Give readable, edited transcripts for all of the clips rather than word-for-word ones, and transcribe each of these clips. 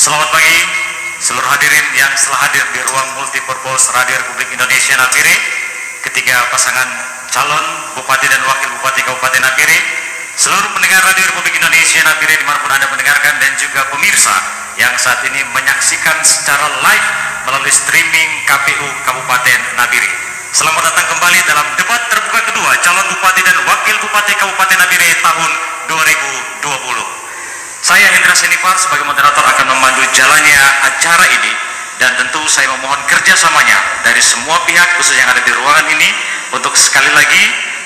Selamat pagi seluruh hadirin yang telah hadir di ruang multipurpose Radio Republik Indonesia Nabire, ketiga pasangan calon Bupati dan Wakil Bupati Kabupaten Nabire, seluruh pendengar Radio Republik Indonesia Nabire dimanapun Anda mendengarkan, dan juga pemirsa yang saat ini menyaksikan secara live melalui streaming KPU Kabupaten Nabire. Selamat datang kembali dalam debat terbuka kedua calon Bupati dan Wakil Bupati Kabupaten Nabire tahun 2020. Saya Hendra Senipar sebagai moderator akan memandu jalannya acara ini, dan tentu saya memohon kerjasamanya dari semua pihak khusus yang ada di ruangan ini untuk sekali lagi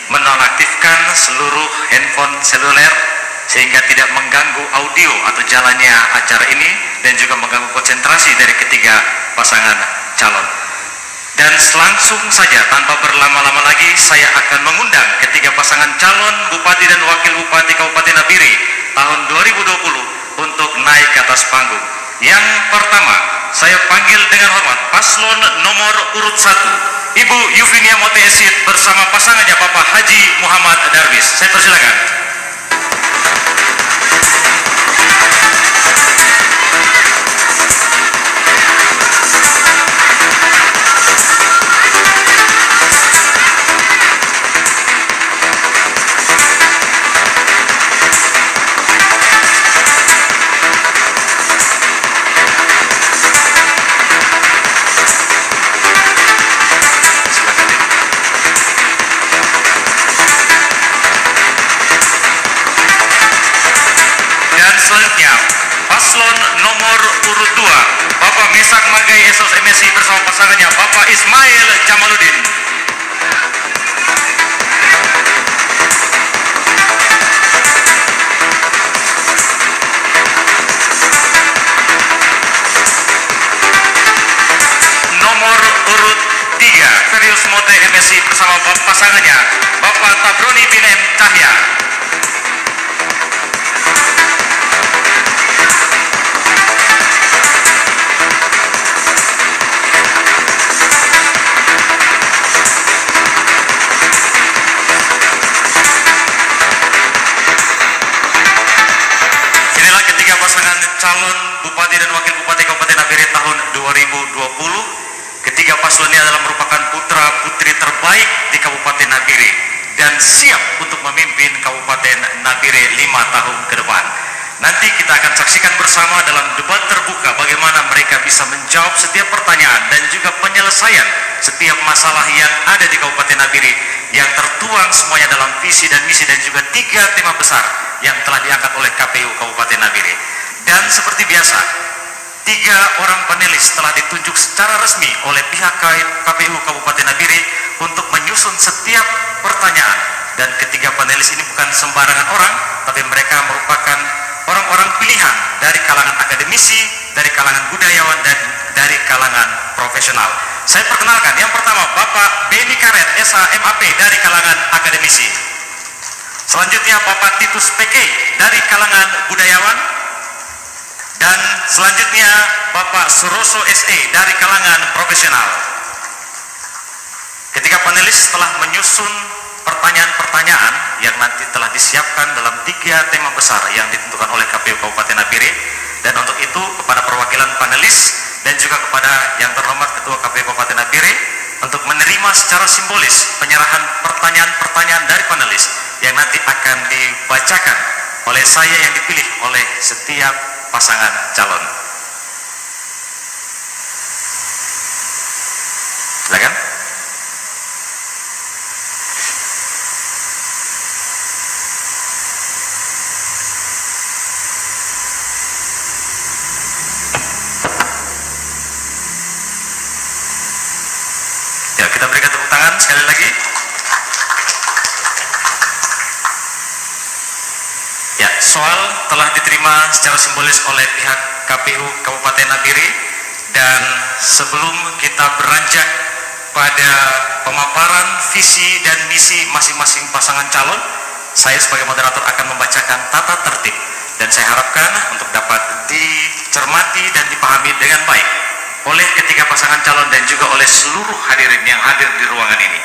menonaktifkan seluruh handphone seluler sehingga tidak mengganggu audio atau jalannya acara ini dan juga mengganggu konsentrasi dari ketiga pasangan calon. Dan langsung saja tanpa berlama-lama lagi saya akan mengundang ketiga pasangan calon Bupati dan Wakil Bupati Kabupaten Nabire tahun 2020 untuk naik ke atas panggung. Yang pertama, saya panggil dengan hormat paslon nomor urut 1, Ibu Yuvinia Moteesit bersama pasangannya Bapak Haji Muhammad Darwis. Saya persilakan. Selanjutnya, paslon nomor urut 2, Bapak Mesak Magai Esos MSI bersama pasangannya Bapak Ismail Jamaluddin. Nomor urut 3, Ferius Mote MSI bersama pasangannya Bapak Tabroni bin M. Cahya. Pasangan calon Bupati dan Wakil Bupati Kabupaten Nabire tahun 2020. Ketiga paslon ini adalah merupakan putra putri terbaik di Kabupaten Nabire dan siap untuk memimpin Kabupaten Nabire 5 tahun ke depan. Nanti kita akan saksikan bersama dalam debat terbuka bagaimana mereka bisa menjawab setiap pertanyaan dan juga penyelesaian setiap masalah yang ada di Kabupaten Nabire yang tertuang semuanya dalam visi dan misi dan juga 3 tema besar yang telah diangkat oleh KPU Kabupaten Nabire. Dan seperti biasa, 3 orang panelis telah ditunjuk secara resmi oleh pihak KPU Kabupaten Nabire untuk menyusun setiap pertanyaan. Dan ketiga panelis ini bukan sembarangan orang, tapi mereka merupakan orang-orang pilihan dari kalangan akademisi, dari kalangan budayawan, dan dari kalangan profesional. Saya perkenalkan, yang pertama Bapak Beni Karet, SHMAP dari kalangan akademisi. Selanjutnya Bapak Titus PK dari kalangan budayawan. Dan selanjutnya Bapak Suroso SE dari kalangan profesional. Ketiga panelis telah menyusun pertanyaan-pertanyaan yang nanti telah disiapkan dalam 3 tema besar yang ditentukan oleh KPU Kabupaten Nabire. Dan untuk itu kepada perwakilan panelis dan juga kepada yang terhormat Ketua KPU Kabupaten Nabire untuk menerima secara simbolis penyerahan pertanyaan-pertanyaan dari panelis yang nanti akan dibacakan oleh saya yang dipilih oleh setiap pasangan calon. Silakan. Ya, kita berikan tepuk tangan sekali lagi. Ya, soal telah diterima secara simbolis oleh pihak KPU Kabupaten Nabire, dan sebelum kita beranjak pada pemaparan visi dan misi masing-masing pasangan calon, saya sebagai moderator akan membacakan tata tertib dan saya harapkan untuk dapat dicermati dan dipahami dengan baik oleh ketiga pasangan calon dan juga oleh seluruh hadirin yang hadir di ruangan ini.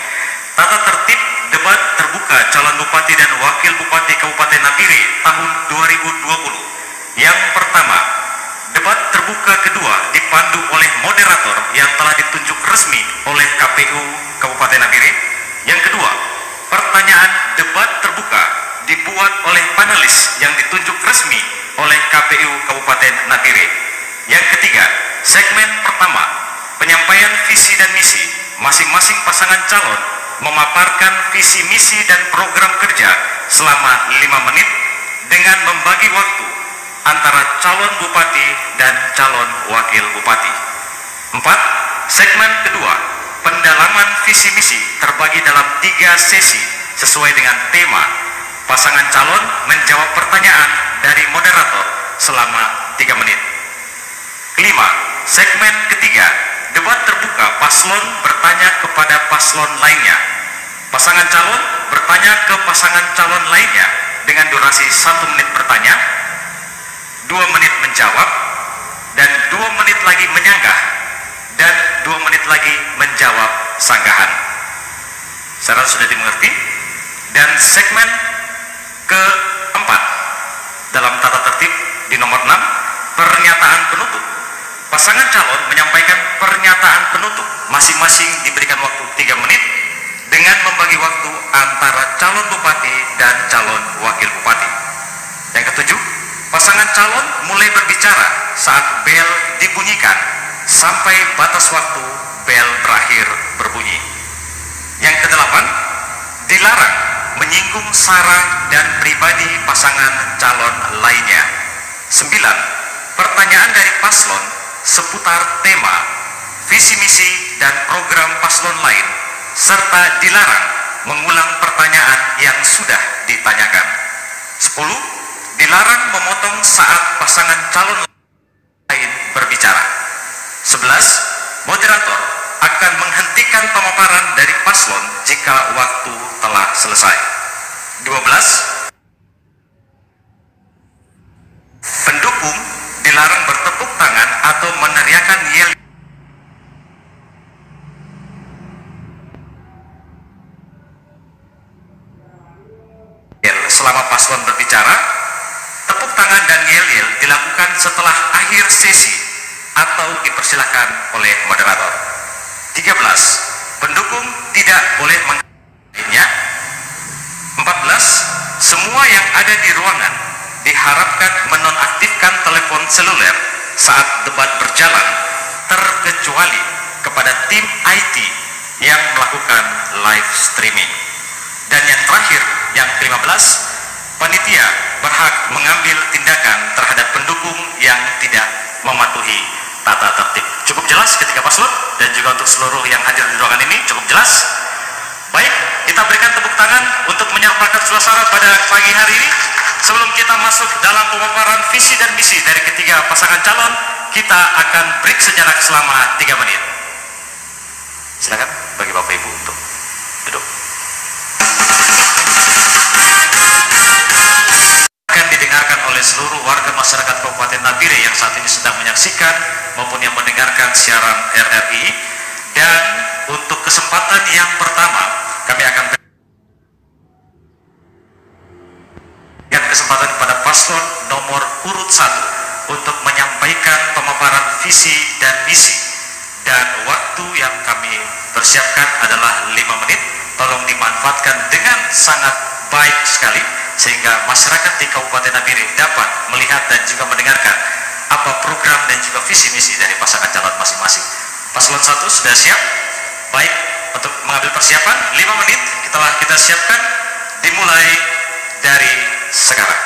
Tata tertib debat terbuka calon Bupati dan Wakil Bupati Kabupaten Nabire tahun 2020. Yang pertama, debat terbuka kedua dipandu oleh moderator yang telah ditunjuk resmi oleh KPU Kabupaten Nabire. Yang kedua, pertanyaan debat terbuka dibuat oleh panelis yang ditunjuk resmi oleh KPU Kabupaten Nabire. Yang ketiga, segmen pertama, penyampaian visi dan misi. Masing-masing pasangan calon memaparkan visi misi dan program kerja selama 5 menit dengan membagi waktu antara calon bupati dan calon wakil bupati. 4. Segmen kedua, pendalaman visi misi terbagi dalam 3 sesi sesuai dengan tema. Pasangan calon menjawab pertanyaan dari moderator selama 3 menit. 5. Segmen ketiga, debat terbuka, paslon bertanya kepada paslon lainnya. Pasangan calon bertanya ke pasangan calon lainnya dengan durasi 1 menit bertanya, 2 menit menjawab, dan 2 menit lagi menyanggah, dan 2 menit lagi menjawab sanggahan. Saya rasa sudah dimengerti. Dan segmen keempat dalam tata tertib di nomor 6, pernyataan penutup. Pasangan calon menyampaikan pernyataan penutup, masing-masing diberikan waktu 3 menit dengan membagi waktu antara calon bupati dan calon wakil bupati. Yang ketujuh, pasangan calon mulai berbicara saat bel dibunyikan sampai batas waktu bel berakhir berbunyi. Yang kedelapan, dilarang menyinggung sara dan pribadi pasangan calon lainnya. 9. Pertanyaan dari paslon seputar tema, visi misi dan program paslon lain, serta dilarang mengulang pertanyaan yang sudah ditanyakan. 10. Dilarang memotong saat pasangan calon lain berbicara. 11. Moderator akan menghentikan pemaparan dari paslon jika waktu telah selesai. 12. Pendukung dilarang bertepuk tangan atau meneriakan yel selama paslon berbicara. Tepuk tangan dan yel-yel dilakukan setelah akhir sesi atau dipersilakan oleh moderator. 13. Pendukung tidak boleh menghadirinya. 14. Semua yang ada di ruangan diharapkan menonaktifkan telepon seluler saat debat berjalan, terkecuali kepada tim IT yang melakukan live streaming. Dan yang terakhir, yang ke-15, panitia berhak mengambil tindakan terhadap pendukung yang tidak mematuhi tata tertib. Cukup jelas ketika paslon dan juga untuk seluruh yang hadir di ruangan ini, cukup jelas. Baik, kita berikan tepuk tangan untuk menyertakan suasana pada pagi hari ini. Sebelum kita masuk dalam pemaparan visi dan misi dari ketiga pasangan calon, kita akan break sejenak selama 3 menit. Silakan bagi Bapak Ibu untuk duduk. Akan didengarkan oleh seluruh warga masyarakat Kabupaten Nabire yang saat ini sedang menyaksikan maupun yang mendengarkan siaran RRI. Dan untuk kesempatan yang pertama, kami akan berikan kesempatan kepada paslon nomor urut 1 untuk menyampaikan pemaparan visi dan misi. Dan waktu yang kami persiapkan adalah 5 menit. Tolong dimanfaatkan dengan sangat baik sekali sehingga masyarakat di Kabupaten Nabire dapat melihat dan juga mendengarkan apa program dan juga visi misi dari pasangan calon masing-masing. Paslon 1 sudah siap? Baik, untuk mengambil persiapan 5 menit telah kita siapkan, dimulai dari sekarang.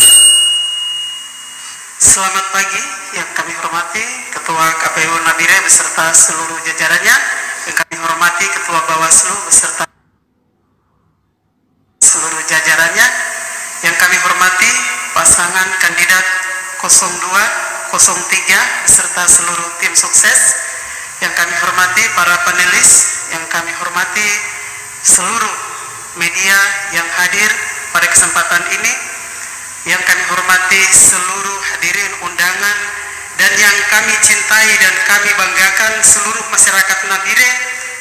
Selamat pagi yang kami hormati Ketua KPU Nabire beserta seluruh jajarannya, yang kami hormati Ketua Bawaslu beserta seluruh jajarannya, yang kami hormati pasangan kandidat 02, 03 beserta seluruh tim sukses, yang kami hormati para panelis, yang kami hormati seluruh media yang hadir pada kesempatan ini, yang kami hormati seluruh hadirin undangan, dan yang kami cintai dan kami banggakan seluruh masyarakat Nabire,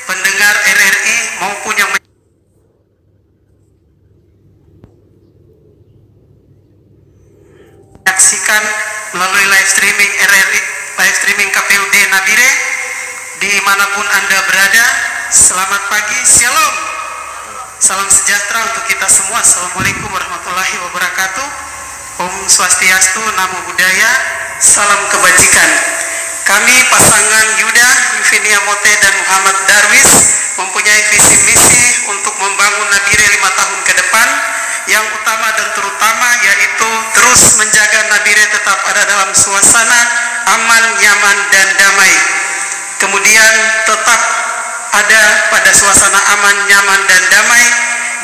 pendengar RRI maupun yang menyaksikan melalui live streaming RRI, live streaming KPUD Nabire, dimanapun Anda berada. Selamat pagi, Shalom, salam sejahtera untuk kita semua. Assalamualaikum warahmatullahi wabarakatuh. Om Swastiastu, Namo Buddhaya, salam kebajikan. Kami pasangan Yuda, Yuvinia Mote dan Muhammad Darwis mempunyai visi misi untuk membangun Nabire 5 tahun ke depan. Yang utama dan terutama yaitu terus menjaga Nabire tetap ada dalam suasana aman, nyaman, dan damai. Kemudian tetap ada pada suasana aman, nyaman, dan damai,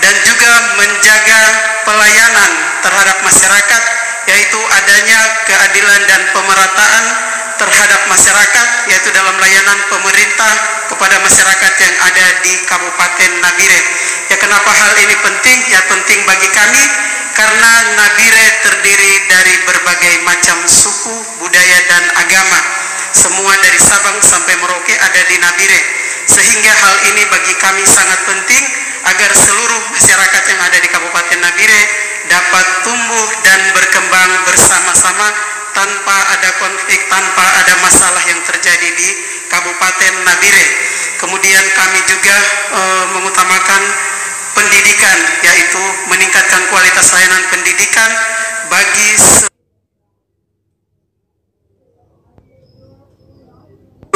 dan juga menjaga pelayanan terhadap masyarakat, yaitu adanya keadilan dan pemerataan terhadap masyarakat, yaitu dalam layanan pemerintah kepada masyarakat yang ada di Kabupaten Nabire. Ya, kenapa hal ini penting? Ya, penting bagi kami karena Nabire terdiri dari berbagai macam suku, budaya, dan agama. Semua dari Sabang sampai Merauke ada di Nabire. Sehingga hal ini bagi kami sangat penting agar seluruh masyarakat yang ada di Kabupaten Nabire dapat tumbuh dan berkembang bersama-sama tanpa ada konflik, tanpa ada masalah yang terjadi di Kabupaten Nabire. Kemudian kami juga mengutamakan pendidikan, yaitu meningkatkan kualitas layanan pendidikan bagi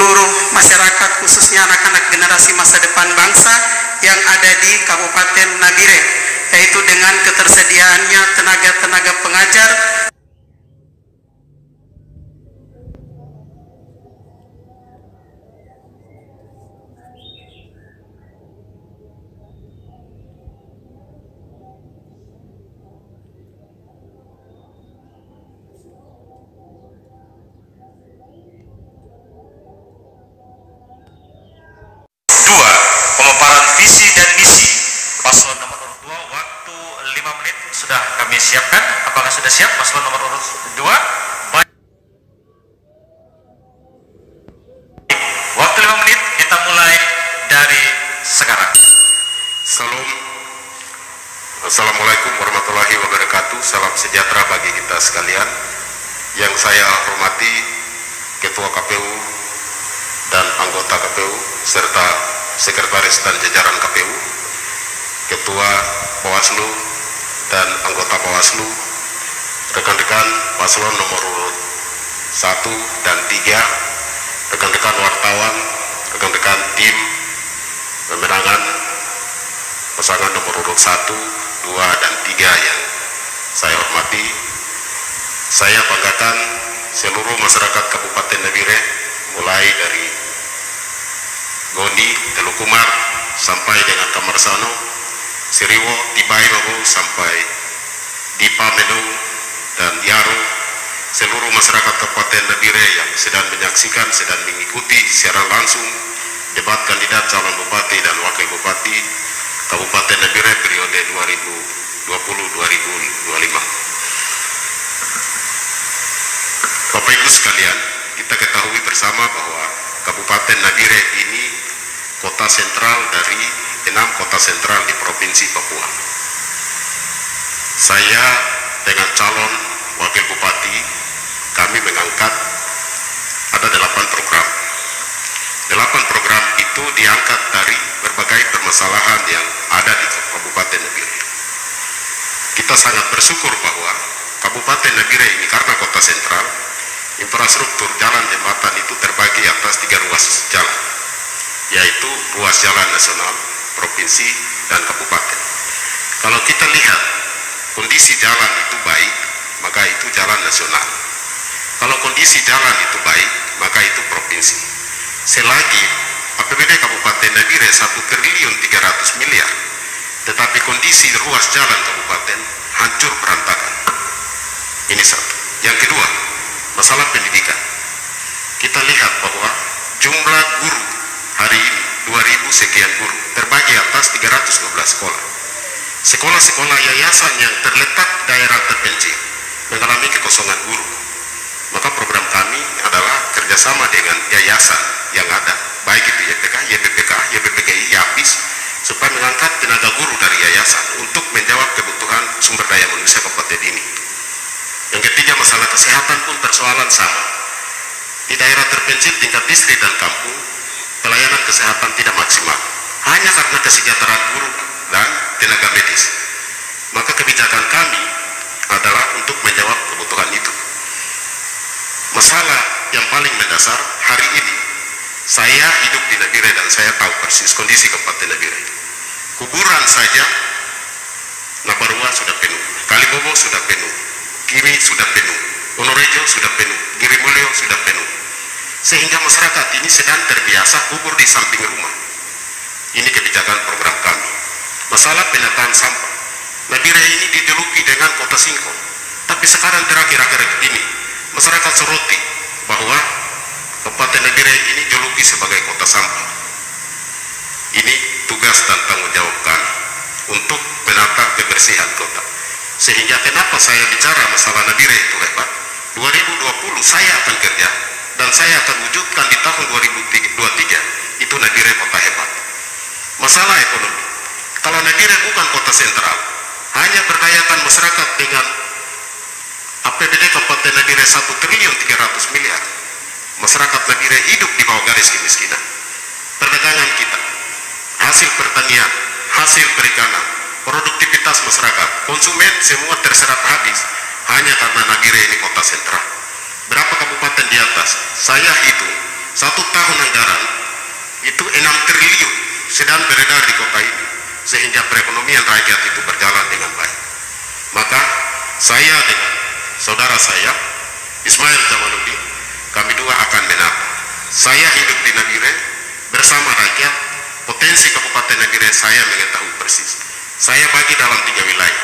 seluruh masyarakat, khususnya anak-anak generasi masa depan bangsa yang ada di Kabupaten Nabire, yaitu dengan ketersediaannya tenaga-tenaga pengajar. Visi dan misi paslon nomor urut 2, waktu 5 menit sudah kami siapkan. Apakah sudah siap paslon nomor urut 2? Baik. Waktu 5 menit, kita mulai dari sekarang. Assalamualaikum warahmatullahi wabarakatuh. Salam sejahtera bagi kita sekalian. Yang saya hormati Ketua KPU dan anggota KPU serta Sekretaris dan jajaran KPU, Ketua Bawaslu dan anggota Bawaslu, rekan-rekan paslon nomor urut 1 dan 3, rekan-rekan wartawan, rekan-rekan tim pemenangan pasangan nomor urut 1, 2, dan 3 yang saya hormati. Saya banggakan seluruh masyarakat Kabupaten Nabire, mulai dari Goni, Telukumar, sampai dengan Kamarsano, Siriwo, Tibai, Babu, sampai Dipa, Menu, dan Yaro, seluruh masyarakat Kabupaten Nabire yang sedang menyaksikan, sedang mengikuti secara langsung debat kandidat calon bupati dan wakil bupati Kabupaten Nabire periode 2020-2025. Bapak Ibu sekalian, kita ketahui bersama bahwa Kabupaten Nabire ini kota sentral dari 6 kota sentral di Provinsi Papua. Saya dengan calon wakil bupati, kami mengangkat ada 8 program. 8 program itu diangkat dari berbagai permasalahan yang ada di Kabupaten Nabire. Kita sangat bersyukur bahwa Kabupaten Nabire ini karena kota sentral, infrastruktur jalan jembatan itu terbagi atas 3 ruas jalan, yaitu ruas jalan nasional, provinsi, dan kabupaten. Kalau kita lihat kondisi jalan itu baik, maka itu jalan nasional. Kalau kondisi jalan itu baik, maka itu provinsi. Selagi APBD Kabupaten Nabire 1.300 miliar, tetapi kondisi ruas jalan kabupaten hancur berantakan. Ini satu. Yang kedua, masalah pendidikan. Kita lihat bahwa jumlah guru hari ini 2.000 sekian guru terbagi atas 312 sekolah. Sekolah-sekolah yayasan yang terletak daerah terpencil mengalami kekosongan guru. Maka program kami adalah kerjasama dengan yayasan yang ada, baik itu YPK, YPPK, YPPGI, YAPIS, supaya mengangkat tenaga guru dari yayasan untuk menjawab kebutuhan sumber daya manusia kabupaten ini. Yang ketiga, masalah masalah kesehatan pun persoalan sama. Di daerah terpencil tingkat distrik dan kampung, pelayanan kesehatan tidak maksimal, hanya karena kesejahteraan guru dan tenaga medis. Maka kebijakan kami adalah untuk menjawab kebutuhan itu. Masalah yang paling mendasar hari ini, saya hidup di Nabire dan saya tahu persis kondisi Kabupaten Nabire. Kuburan saja, Nabarua sudah penuh, Kalibobo sudah penuh, Kiri sudah penuh, Wonorejo sudah penuh, Girimulyo sudah penuh. Sehingga masyarakat ini sedang terbiasa kubur di samping rumah. Ini kebijakan program kami. Masalah penataan sampah, Nabire ini dijuluki dengan kota singkong, tapi sekarang terakhir-akhir ini masyarakat soroti bahwa Kabupaten Nabire ini dijuluki sebagai kota sampah. Ini tugas dan tanggung jawab kami untuk menata kebersihan kota. Sehingga kenapa saya bicara masalah Nabire itu hebat, 2020 saya akan kerja dan saya akan wujudkan di tahun 2023 itu Nabire kota hebat. Masalah ekonomi, kalau Nabire bukan kota sentral, hanya berdayakan masyarakat dengan APBD Kabupaten Nabire 1.300 miliar, masyarakat Nabire hidup di bawah garis kemiskinan. Perdagangan kita, hasil pertanian, hasil perikanan, produktivitas masyarakat, konsumen semua terserap habis hanya karena Nabire ini kota sentral. Berapa kabupaten di atas? Saya hitung 1 tahun anggaran itu 6 triliun sedang beredar di kota ini, sehingga perekonomian rakyat itu berjalan dengan baik. Maka saya dengan saudara saya Ismail Jamaludin, kami dua akan menata. Saya hidup di Nabire bersama rakyat. Potensi Kabupaten Nabire saya mengetahui persis. Saya bagi dalam 3 wilayah.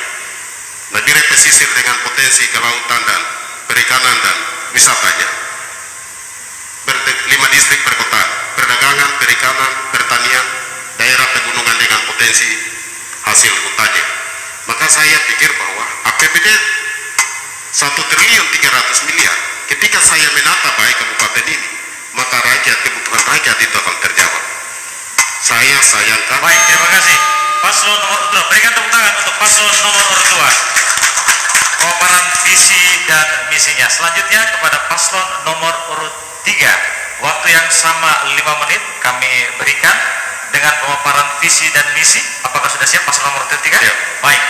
Nabire pesisir dengan potensi kelautan dan perikanan dan wisatanya, 5 distrik perkotaan, perdagangan, perikanan, pertanian, daerah pegunungan dengan potensi hasil hutannya. Maka saya pikir bahwa APBD 1.300 miliar, ketika saya menata baik kabupaten ini, maka rakyat, kebutuhan rakyat itu akan terjawab. Saya sayangkan. Baik, terima kasih. Paslon nomor 2, berikan tepuk tangan untuk paslon nomor 2. Pemaparan visi dan misinya. Selanjutnya kepada paslon nomor urut 3. Waktu yang sama 5 menit kami berikan dengan pemaparan visi dan misi. Apakah sudah siap paslon nomor 3? Ya. Baik.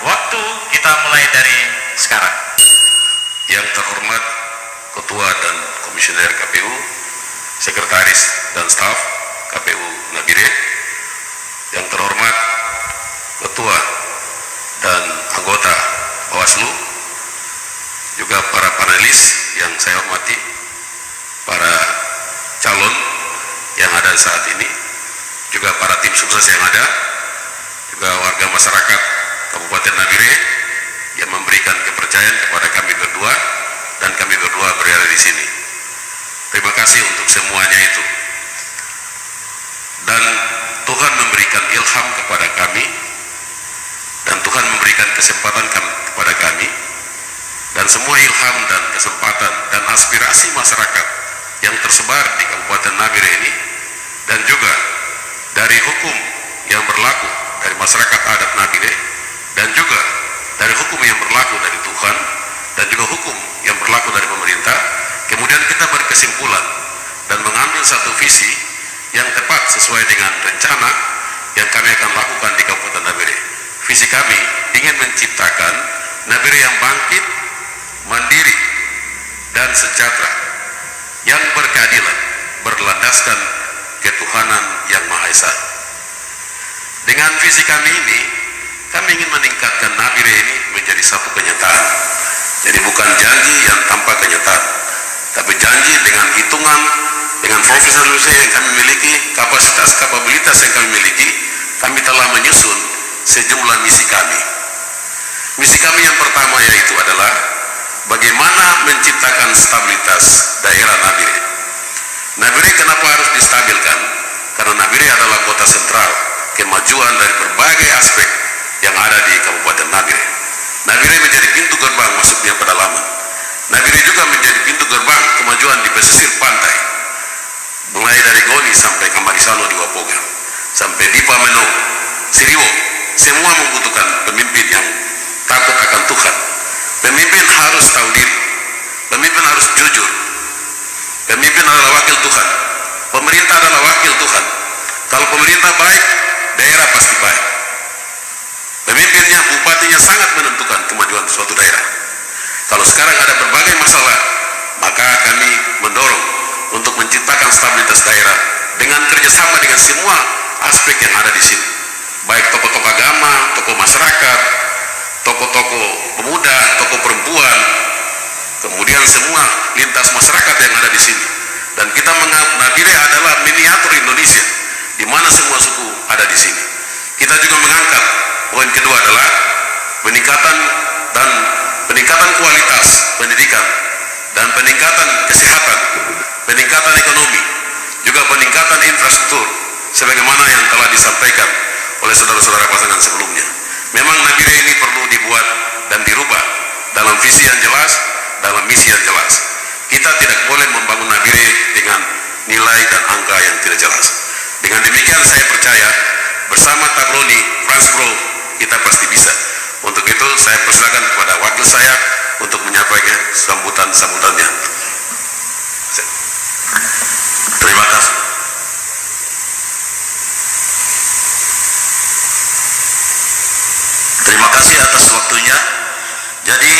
Waktu kita mulai dari sekarang. Yang terhormat Ketua dan Komisioner KPU, Sekretaris dan Staf KPU Nabire, yang terhormat Ketua dan anggota Bawaslu, juga para panelis yang saya hormati, para calon yang ada saat ini, juga para tim sukses yang ada, juga warga masyarakat Kabupaten Nabire yang memberikan kepercayaan kepada kami berdua, dan kami berdua berada di sini. Terima kasih untuk semuanya itu. Dan Tuhan memberikan ilham kepada kami, dan Tuhan memberikan kesempatan kepada kami, dan semua ilham dan kesempatan dan aspirasi masyarakat yang tersebar di Kabupaten Nabire ini, dan juga dari hukum yang berlaku dari masyarakat adat Nabire, dan juga dari hukum yang berlaku dari Tuhan, dan juga hukum yang berlaku dari pemerintah, kemudian kita berkesimpulan dan mengambil satu visi yang tepat sesuai dengan rencana yang kami akan lakukan di Kabupaten Nabire. Visi kami ingin menciptakan Nabire yang bangkit, mandiri, dan sejahtera, yang berkeadilan, berlandaskan ketuhanan yang Maha Esa. Dengan visi kami ini, kami ingin meningkatkan Nabire ini menjadi satu kenyataan. Jadi bukan janji yang tanpa kenyataan, tapi janji dengan hitungan, dengan profesionalisme yang kami miliki, kapasitas, kapabilitas yang kami miliki, kami telah menyusun sejumlah misi kami. Misi kami yang pertama yaitu adalah bagaimana menciptakan stabilitas daerah Nabire. Nabire kenapa harus distabilkan? Karena Nabire adalah kota sentral kemajuan dari berbagai aspek yang ada di Kabupaten Nabire. Nabire menjadi pintu gerbang masuknya pedalaman. Nabire juga menjadi pintu gerbang kemajuan di pesisir pantai, mulai dari Goni sampai Kamarisano di Wapoga, sampai Dipa Meno, Siriwo. Semua membutuhkan pemimpin yang takut akan Tuhan. Pemimpin harus tahu diri. Pemimpin adalah wakil Tuhan. Pemerintah adalah wakil Tuhan. Kalau pemerintah baik, daerah pasti baik. Pemimpinnya, bupatinya sangat menentukan kemajuan suatu daerah. Kalau sekarang ada berbagai masalah, maka kami mendorong untuk menciptakan stabilitas daerah dengan kerjasama dengan semua aspek yang ada di sini, baik tokoh-tokoh agama, tokoh masyarakat, tokoh-tokoh pemuda, tokoh perempuan, kemudian semua lintas masyarakat yang ada di sini. Dan kita menganggap Nabire adalah miniatur Indonesia, di mana semua suku ada di sini. Kita juga mengangkat poin kedua adalah peningkatan kualitas pendidikan dan peningkatan kesehatan, peningkatan ekonomi, juga peningkatan infrastruktur, sebagaimana yang telah disampaikan oleh saudara-saudara pasangan sebelumnya. Memang Nabire ini perlu dibuat dan dirubah dalam visi yang jelas, dalam misi yang jelas. Kita tidak boleh membangun Nabire dengan nilai dan angka yang tidak jelas. Dengan demikian saya percaya bersama Tabroni, Fransbro, kita pasti bisa. Untuk itu saya persilakan kepada wakil saya untuk menyampaikan sambutannya. Terima kasih. Terima kasih atas waktunya. Jadi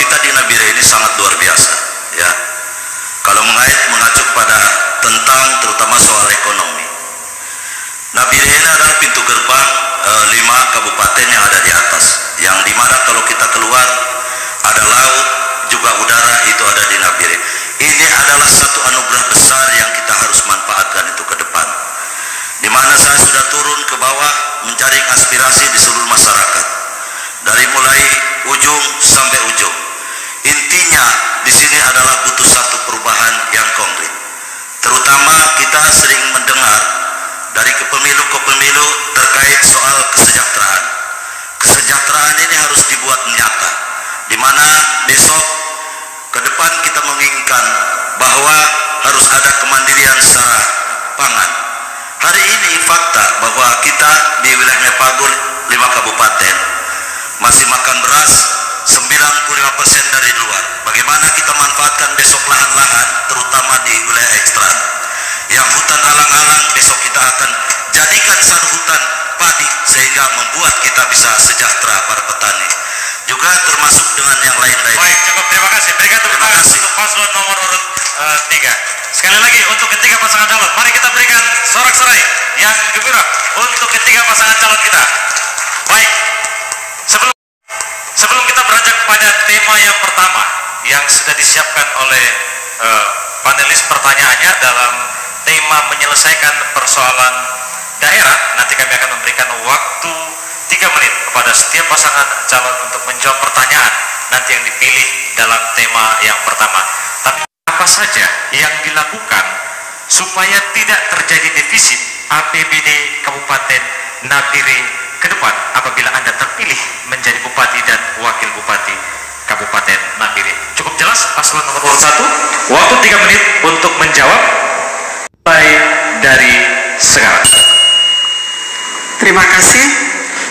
kita di Nabire ini sangat luar biasa, ya. Kalau mengacu pada tentang terutama soal ekonomi, Nabire ini adalah pintu gerbang 5 kabupaten yang ada di atas, yang dimana kalau kita keluar ada laut, juga udara, itu ada di Nabire. Ini adalah satu anugerah besar yang kita harus manfaatkan itu ke depan, dimana saya sudah turun ke bawah mencari aspirasi di seluruh masyarakat, dari mulai ujung sampai ujung. Intinya di sini adalah butuh satu perubahan yang konkret. Terutama kita sering mendengar dari pemilu ke pemilu terkait soal kesejahteraan. Kesejahteraan ini harus dibuat nyata, di mana besok ke depan kita menginginkan bahwa harus ada kemandirian secara pangan. Hari ini fakta bahwa kita di wilayah Mepagul 5 kabupaten masih makan beras 95% dari luar. Bagaimana kita manfaatkan besok lahan-lahan terutama di wilayah ekstran yang hutan alang-alang, besok kita akan jadikan satu hutan padi sehingga membuat kita bisa sejahtera para petani, juga termasuk dengan yang lain-lain. Baik, cukup, terima kasih. Berikan tepuk tangan untuk paslon nomor urut 3. Sekali lagi untuk ketiga pasangan calon, mari kita berikan sorak-sorai yang gembira untuk ketiga pasangan calon kita. Baik, sebelum kita beranjak pada tema yang pertama yang sudah disiapkan oleh panelis pertanyaannya dalam tema menyelesaikan persoalan daerah, nanti kami akan memberikan waktu 3 menit kepada setiap pasangan calon untuk menjawab pertanyaan nanti yang dipilih dalam tema yang pertama. Tapi apa saja yang dilakukan supaya tidak terjadi defisit APBD Kabupaten Nabire ke depan apabila Anda terpilih menjadi Bupati dan Wakil Bupati Kabupaten Nabire? Cukup jelas paslon nomor 1, waktu 3 menit untuk menjawab mulai dari sekarang. Terima kasih.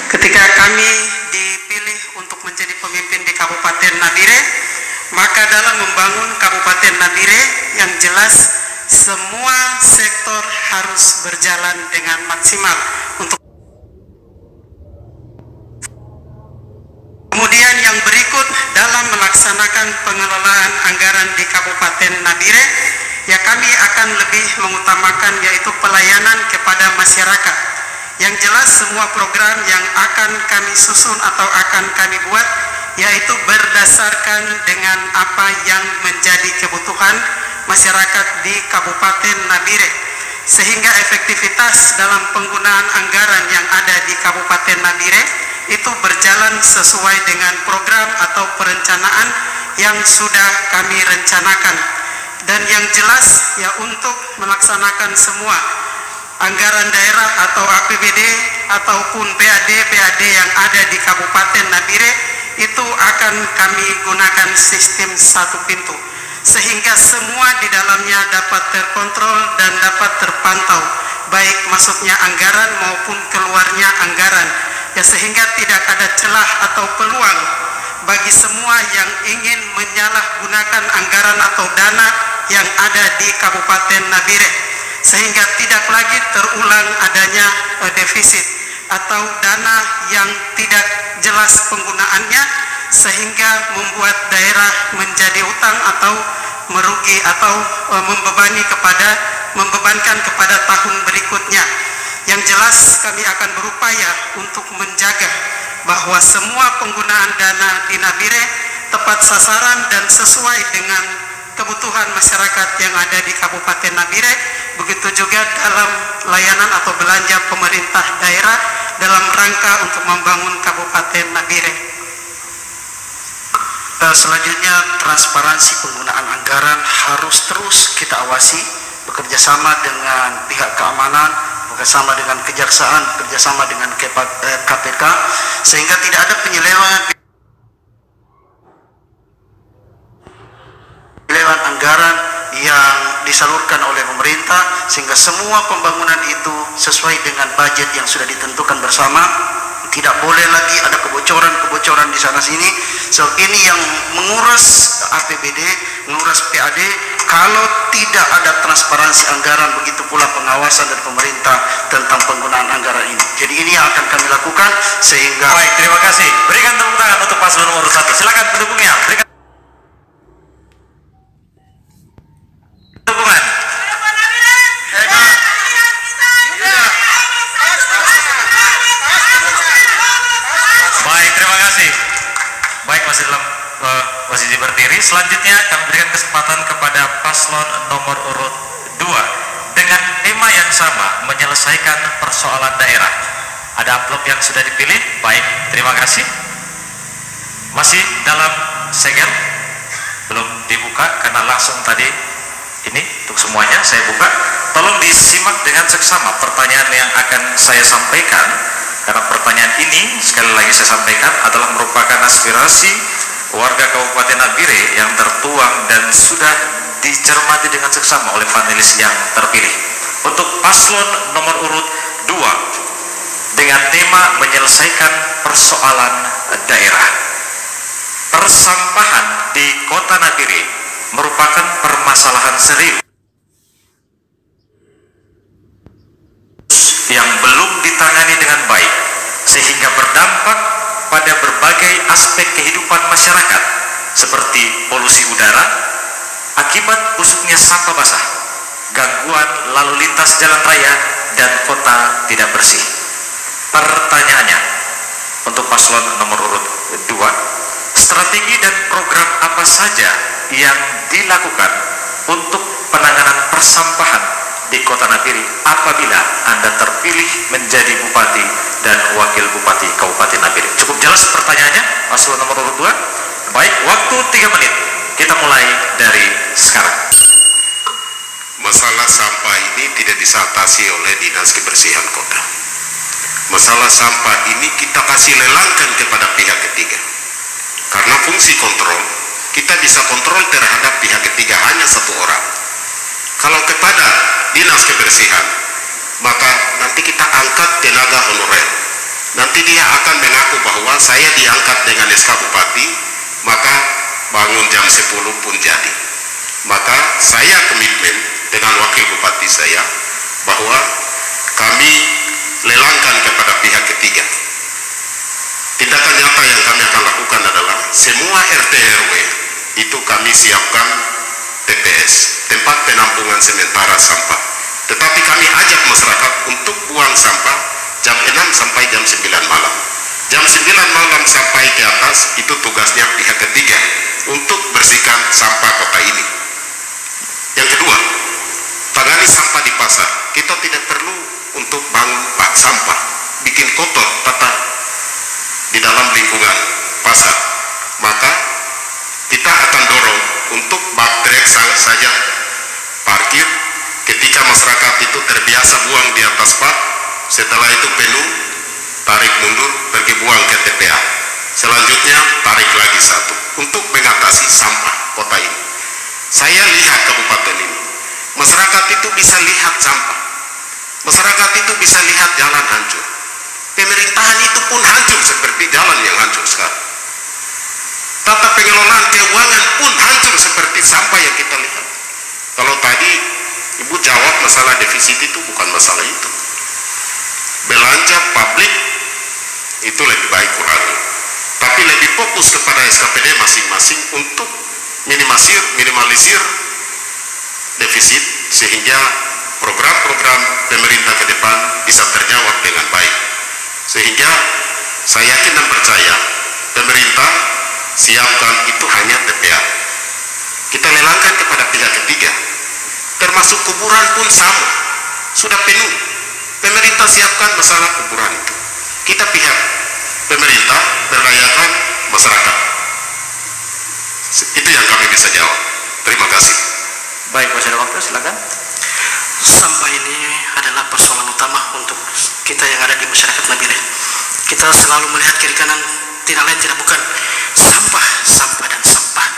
Ketika kami dipilih untuk menjadi pemimpin di Kabupaten Nabire, maka dalam membangun Kabupaten Nabire yang jelas semua sektor harus berjalan dengan maksimal untuk. Kemudian yang berikut dalam melaksanakan pengelolaan anggaran di Kabupaten Nabire, ya kami akan lebih mengutamakan yaitu pelayanan kepada masyarakat. Yang jelas semua program yang akan kami susun atau akan kami buat yaitu berdasarkan dengan apa yang menjadi kebutuhan masyarakat di Kabupaten Nabire, sehingga efektivitas dalam penggunaan anggaran yang ada di Kabupaten Nabire itu berjalan sesuai dengan program atau perencanaan yang sudah kami rencanakan. Dan yang jelas ya untuk melaksanakan semua anggaran daerah atau APBD ataupun PAD yang ada di Kabupaten Nabire itu akan kami gunakan sistem satu pintu, sehingga semua di dalamnya dapat terkontrol dan dapat terpantau, baik masuknya anggaran maupun keluarnya anggaran, ya sehingga tidak ada celah atau peluang bagi semua yang ingin menyalahgunakan anggaran atau dana yang ada di Kabupaten Nabire, sehingga tidak lagi terulang adanya defisit atau dana yang tidak jelas penggunaannya, sehingga membuat daerah menjadi utang atau merugi atau membebankan kepada tahun berikutnya. Yang jelas kami akan berupaya untuk menjaga bahwa semua penggunaan dana di Nabire tepat sasaran dan sesuai dengan kebutuhan masyarakat yang ada di Kabupaten Nabire, begitu juga dalam layanan atau belanja pemerintah daerah dalam rangka untuk membangun Kabupaten Nabire. Selanjutnya, transparansi penggunaan anggaran harus terus kita awasi, bekerja sama dengan pihak keamanan, bekerjasama dengan kejaksaan, bekerjasama dengan KPK, sehingga tidak ada penyelewengan anggaran yang disalurkan oleh pemerintah, sehingga semua pembangunan itu sesuai dengan budget yang sudah ditentukan bersama. Tidak boleh lagi ada kebocoran di sana sini. Sebab ini yang menguras APBD, menguras PAD. Kalau tidak ada transparansi anggaran, begitu pula pengawasan dari pemerintah tentang penggunaan anggaran ini. Jadi ini yang akan kami lakukan sehingga. Baik, terima kasih. Berikan tepuk tangan untuk paslon nomor 1. Silakan pendukungnya. Berikan dukungan. Baik, terima kasih. Baik, masih berdiri. Selanjutnya kami berikan kesempatan kepada paslon nomor urut 2 dengan tema yang sama, menyelesaikan persoalan daerah. Ada amplop yang sudah dipilih. Baik, terima kasih. Masih dalam segel, belum dibuka karena langsung tadi ini untuk semuanya saya buka. Tolong disimak dengan seksama pertanyaan yang akan saya sampaikan, karena pertanyaan ini sekali lagi saya sampaikan adalah merupakan aspirasi warga Kabupaten Nabire yang tertuang dan sudah dicermati dengan seksama oleh panelis yang terpilih. Untuk paslon nomor urut 2 dengan tema menyelesaikan persoalan daerah. Persampahan di Kota Nabire merupakan permasalahan serius yang belum ditangani dengan baik, sehingga berdampak pada berbagai aspek kehidupan masyarakat seperti polusi udara akibat busuknya sampah basah, gangguan lalu lintas jalan raya, dan kota tidak bersih. Pertanyaannya untuk paslon nomor urut 2, strategi dan program apa saja yang dilakukan untuk penanganan persampahan di Kota Nabire apabila Anda terpilih menjadi Bupati dan Wakil Bupati Kabupaten Nabire? Cukup jelas pertanyaannya, paslon nomor urut 2. Baik, waktu 3 menit. Kita mulai dari sekarang. Masalah sampah ini tidak bisa atasi oleh Dinas Kebersihan Kota. Masalah sampah ini kita kasih lelangkan kepada pihak ketiga. Karena fungsi kontrol, kita bisa kontrol terhadap pihak ketiga hanya 1 orang. Kalau kepada Dinas Kebersihan, maka nanti kita angkat tenaga honorer. Nanti dia akan mengaku bahwa saya diangkat dengan SK Bupati, maka bangun jam 10 pun jadi. Maka saya komitmen dengan Wakil Bupati saya bahwa kami lelangkan kepada pihak ketiga. Tindakan nyata yang kami akan lakukan adalah semua RT RW itu kami siapkan TPS, tempat penampungan sementara sampah. Tetapi kami ajak masyarakat untuk buang sampah jam 6 sampai jam 9 malam. Jam 9 malam sampai ke atas itu tugasnya pihak ketiga untuk bersihkan sampah kota ini. Yang kedua, tangani sampah di pasar. Kita tidak perlu untuk bangun bak sampah, bikin kotor tata di dalam lingkungan pasar. Maka kita akan dorong untuk bak trek saja parkir. Ketika masyarakat itu terbiasa buang di atas bak, setelah itu penuh, tarik mundur, pergi buang ke TPA. Selanjutnya tarik lagi satu untuk mengatasi sampah kota ini. Saya lihat kabupaten ini, masyarakat itu bisa lihat sampah, masyarakat itu bisa lihat jalan hancur. Pemerintahan itu pun hancur seperti jalan yang hancur sekarang. Tata pengelolaan keuangan pun hancur seperti sampah yang kita lihat. masalah defisit itu bukan masalah itu. Belanja publik itu lebih baik kurangi, tapi lebih fokus kepada SKPD masing-masing untuk minimalisir defisit, sehingga program-program pemerintah ke depan bisa terjawab dengan baik. Sehingga saya yakin dan percaya pemerintah siapkan itu hanya TPA. Kita lelangkan kepada pihak ketiga, termasuk kuburan pun sama, sudah penuh. Pemerintah siapkan masalah kuburan itu. Kita pihak pemerintah berdayakan masyarakat. Itu yang kami bisa jawab. Terima kasih. Baik, masih ada waktu, silakan. Sampah ini adalah persoalan utama untuk kita yang ada di masyarakat Nabire. Kita selalu melihat kiri kanan, tidak lain tidak bukan sampah, sampah dan sampah.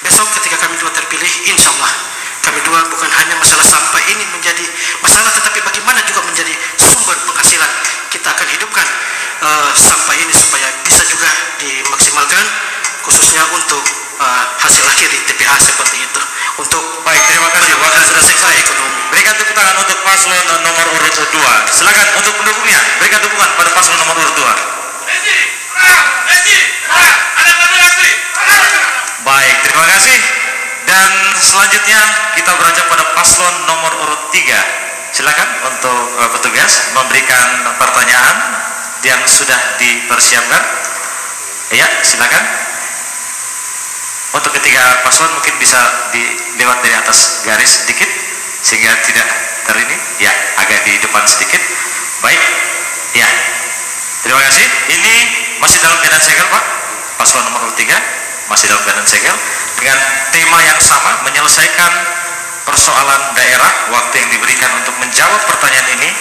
Besok ketika kami dua terpilih, insya Allah kami dua bukan hanya masalah sampah ini menjadi masalah, tetapi bagaimana juga menjadi sumber penghasilan. Kita akan hidupkan sampah ini supaya bisa juga dimaksimalkan, khususnya untuk hasil akhir di TPA seperti itu. Untuk Baik, terima kasih. Waktu sudah selesai. Ekonomi. Berikan tepuk tangan untuk paslon nomor urut 2. Silakan untuk pendukungnya, berikan dukungan pada paslon nomor urut 2. Baik, terima kasih. Dan selanjutnya kita beranjak pada paslon nomor urut 3. Silakan untuk petugas memberikan pertanyaan yang sudah dipersiapkan. Ya, silakan. Untuk ketiga paslon mungkin bisa dilewat dari atas garis sedikit sehingga tidak terini. Ya, agak di depan sedikit. Baik. Ya. Terima kasih. Ini masih dalam keadaan segel, Pak. Paslon nomor 3 masih dalam keadaan segel dengan tema yang sama, menyelesaikan persoalan daerah. Waktu yang diberikan untuk menjawab pertanyaan ini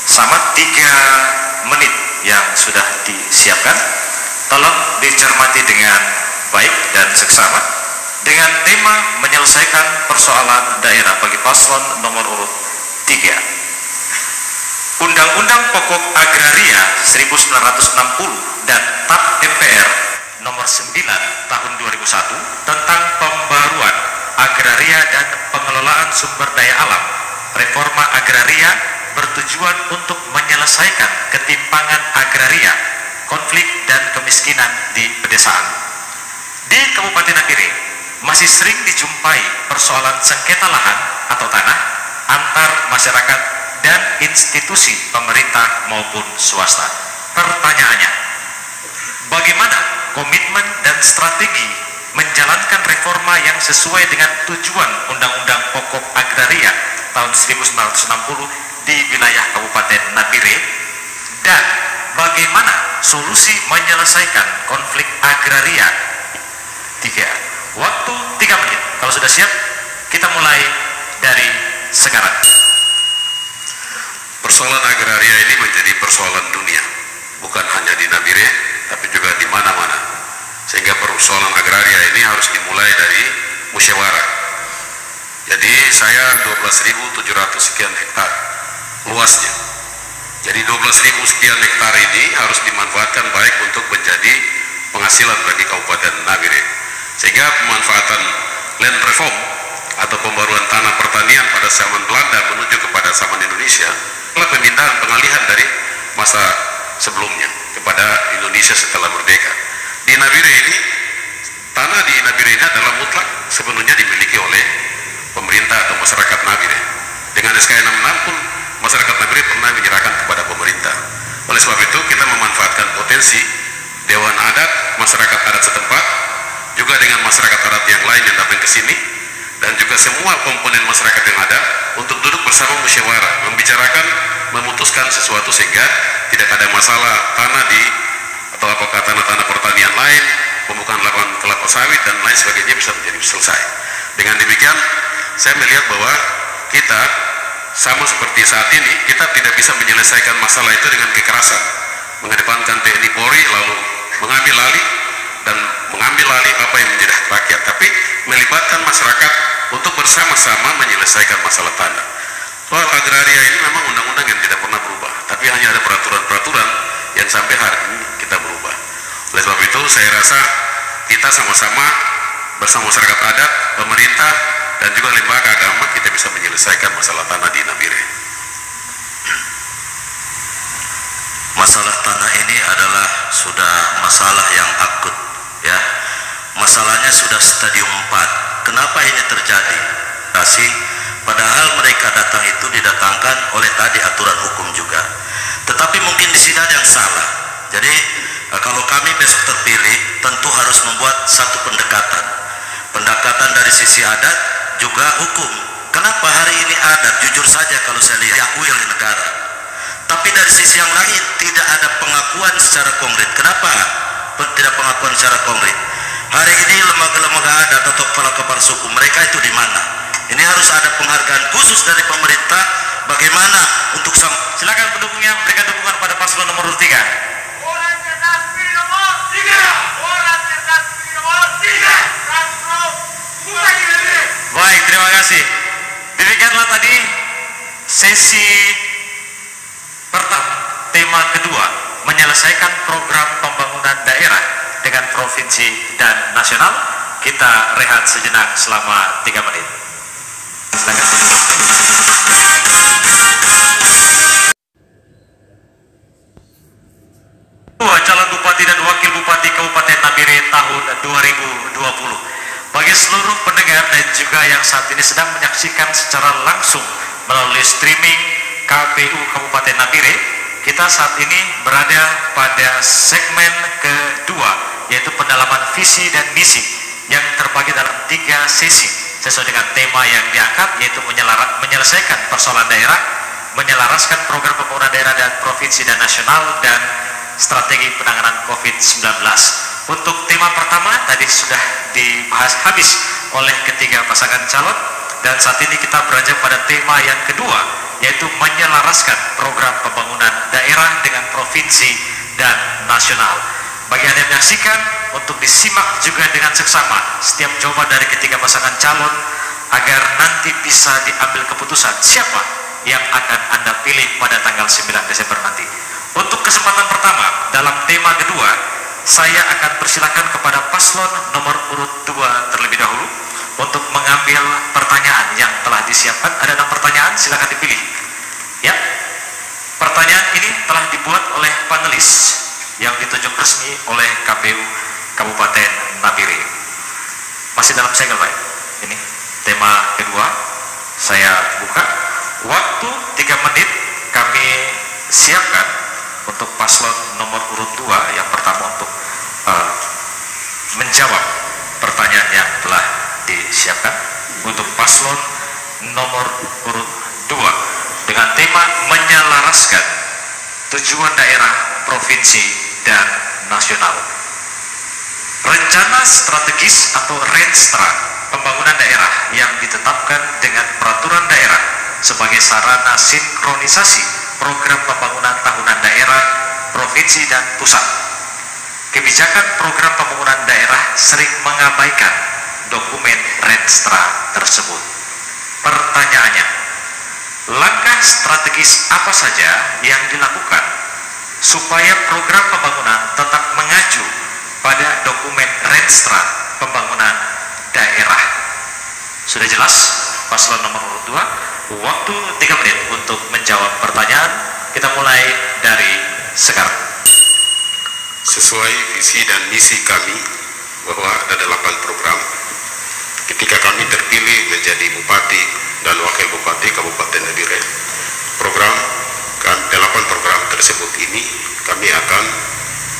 sama 3 menit yang sudah disiapkan. Tolong dicermati dengan baik dan seksama dengan tema menyelesaikan persoalan daerah bagi paslon nomor urut 3. Undang-Undang Pokok Agraria 1960 dan TAP MPR nomor 9 tahun 2001 tentang pembaruan agraria dan pengelolaan sumber daya alam. Reforma agraria bertujuan untuk menyelesaikan ketimpangan agraria, konflik dan kemiskinan di pedesaan. Di Kabupaten Nabire masih sering dijumpai persoalan sengketa lahan atau tanah antar masyarakat dan institusi pemerintah maupun swasta. Pertanyaannya, bagaimana komitmen dan strategi menjalankan reforma yang sesuai dengan tujuan Undang-Undang Pokok Agraria tahun 1960 di wilayah Kabupaten Nabire, dan bagaimana solusi menyelesaikan konflik agraria? 3. Waktu 3 menit. Kalau sudah siap, kita mulai dari sekarang. Persoalan agraria ini menjadi persoalan dunia, bukan hanya di Nabire, tapi juga di mana-mana. Sehingga persoalan agraria ini harus dimulai dari musyawarah. Jadi saya 12.700 sekian hektar luasnya. Jadi 12.000 sekian hektar ini harus dimanfaatkan baik untuk menjadi penghasilan bagi Kabupaten Nabire. Sehingga pemanfaatan land reform atau pembaruan tanah pertanian pada zaman Belanda menuju kepada zaman Indonesia adalah pemindahan pengalihan dari masa sebelumnya kepada Indonesia setelah merdeka. Di Nabire ini, tanah di Nabire ini adalah mutlak sepenuhnya dimiliki oleh pemerintah atau masyarakat Nabire. Dengan SK 66 pun masyarakat Nabire pernah menyerahkan kepada pemerintah. Oleh sebab itu kita memanfaatkan potensi Dewan Adat, masyarakat adat setempat, juga dengan masyarakat adat yang lain yang datang ke sini, dan juga semua komponen masyarakat yang ada untuk duduk bersama musyawarah, membicarakan, memutuskan sesuatu sehingga tidak ada masalah tanah di atau apakah tanah-tanah pertanian lain, pembukaan lapangan kelapa sawit dan lain sebagainya bisa menjadi selesai. Dengan demikian, saya melihat bahwa kita sama seperti saat ini, kita tidak bisa menyelesaikan masalah itu dengan kekerasan, mengedepankan TNI Polri lalu mengambil alih dan mengambil alih apa yang menjadi hak rakyat, tapi melibatkan masyarakat untuk bersama-sama menyelesaikan masalah tanah. Soal agraria ini memang undang-undang yang tidak pernah berubah, tapi hanya ada peraturan-peraturan yang sampai hari ini kita berubah. Oleh sebab itu saya rasa kita sama-sama bersama masyarakat adat, pemerintah, dan juga lembaga agama kita bisa menyelesaikan masalah tanah di Nabire. Masalah tanah ini adalah sudah masalah yang akut, ya. Masalahnya sudah stadium 4. Kenapa ini terjadi? Padahal mereka datang itu didatangkan oleh tadi aturan hukum juga. Tetapi mungkin di sini ada yang salah. Jadi kalau kami besok terpilih, tentu harus membuat satu pendekatan. Pendekatan dari sisi adat juga hukum. Kenapa hari ini adat? Jujur saja kalau saya lihat diakui oleh negara. Tapi dari sisi yang lain tidak ada pengakuan secara konkret. Kenapa tidak pengakuan secara konkret? Hari ini lembaga-lembaga adat atau kepala-kepala suku mereka itu di mana? Ini harus ada penghargaan khusus dari pemerintah. Bagaimana untuk silakan pendukungnya berikan dukungan pada paslon nomor 3. Orang cerdas pilih nomor 3. Orang cerdas pilih nomor 3. Baik, terima kasih. Demikianlah tadi sesi pertama, tema kedua, menyelesaikan program pembangunan daerah dengan provinsi dan nasional. Kita rehat sejenak selama 3 menit. Calon Bupati dan Wakil Bupati Kabupaten Nabire tahun 2020. Bagi seluruh pendengar dan juga yang saat ini sedang menyaksikan secara langsung melalui streaming KPU Kabupaten Nabire, kita saat ini berada pada segmen kedua, yaitu pendalaman visi dan misi yang terbagi dalam 3 sesi sesuai dengan tema yang diangkat, yaitu menyelesaikan persoalan daerah, menyelaraskan program pembangunan daerah dan provinsi dan nasional, dan strategi penanganan COVID-19. Untuk tema pertama tadi sudah dibahas habis oleh ketiga pasangan calon, dan saat ini kita beranjak pada tema yang kedua, yaitu menyelaraskan program pembangunan daerah dengan provinsi dan nasional. Bagi Anda yang menyaksikan, untuk disimak juga dengan seksama setiap jawaban dari ketiga pasangan calon agar nanti bisa diambil keputusan siapa yang akan Anda pilih pada tanggal 9 Desember nanti. Untuk kesempatan pertama dalam tema kedua, saya akan persilakan kepada paslon nomor urut 2 terlebih dahulu untuk mengambil pertanyaan yang telah disiapkan. Ada 6 pertanyaan, silakan dipilih. Ya, pertanyaan ini telah dibuat oleh panelis yang ditunjuk resmi oleh KPU Kabupaten Nabire. Masih dalam segel, Pak. Ini tema kedua, saya buka. Waktu 3 menit kami siapkan untuk paslon nomor urut 2 yang pertama untuk menjawab pertanyaan yang telah disiapkan. Untuk paslon nomor urut 2 dengan tema menyelaraskan tujuan daerah, provinsi, dan nasional. Rencana strategis atau Renstra pembangunan daerah yang ditetapkan dengan peraturan daerah sebagai sarana sinkronisasi program pembangunan tahunan daerah, provinsi, dan pusat. Kebijakan program pembangunan daerah sering mengabaikan dokumen Renstra tersebut. Pertanyaannya, langkah strategis apa saja yang dilakukan supaya program pembangunan tetap mengacu pada dokumen Renstra pembangunan daerah? Sudah jelas paslon nomor urut 2, waktu 3 menit untuk menjawab pertanyaan. Kita mulai dari sekarang. Sesuai visi dan misi kami bahwa ada 8 program. Ketika kami terpilih menjadi Bupati dan Wakil Bupati Kabupaten Nabire, 8 program tersebut ini kami akan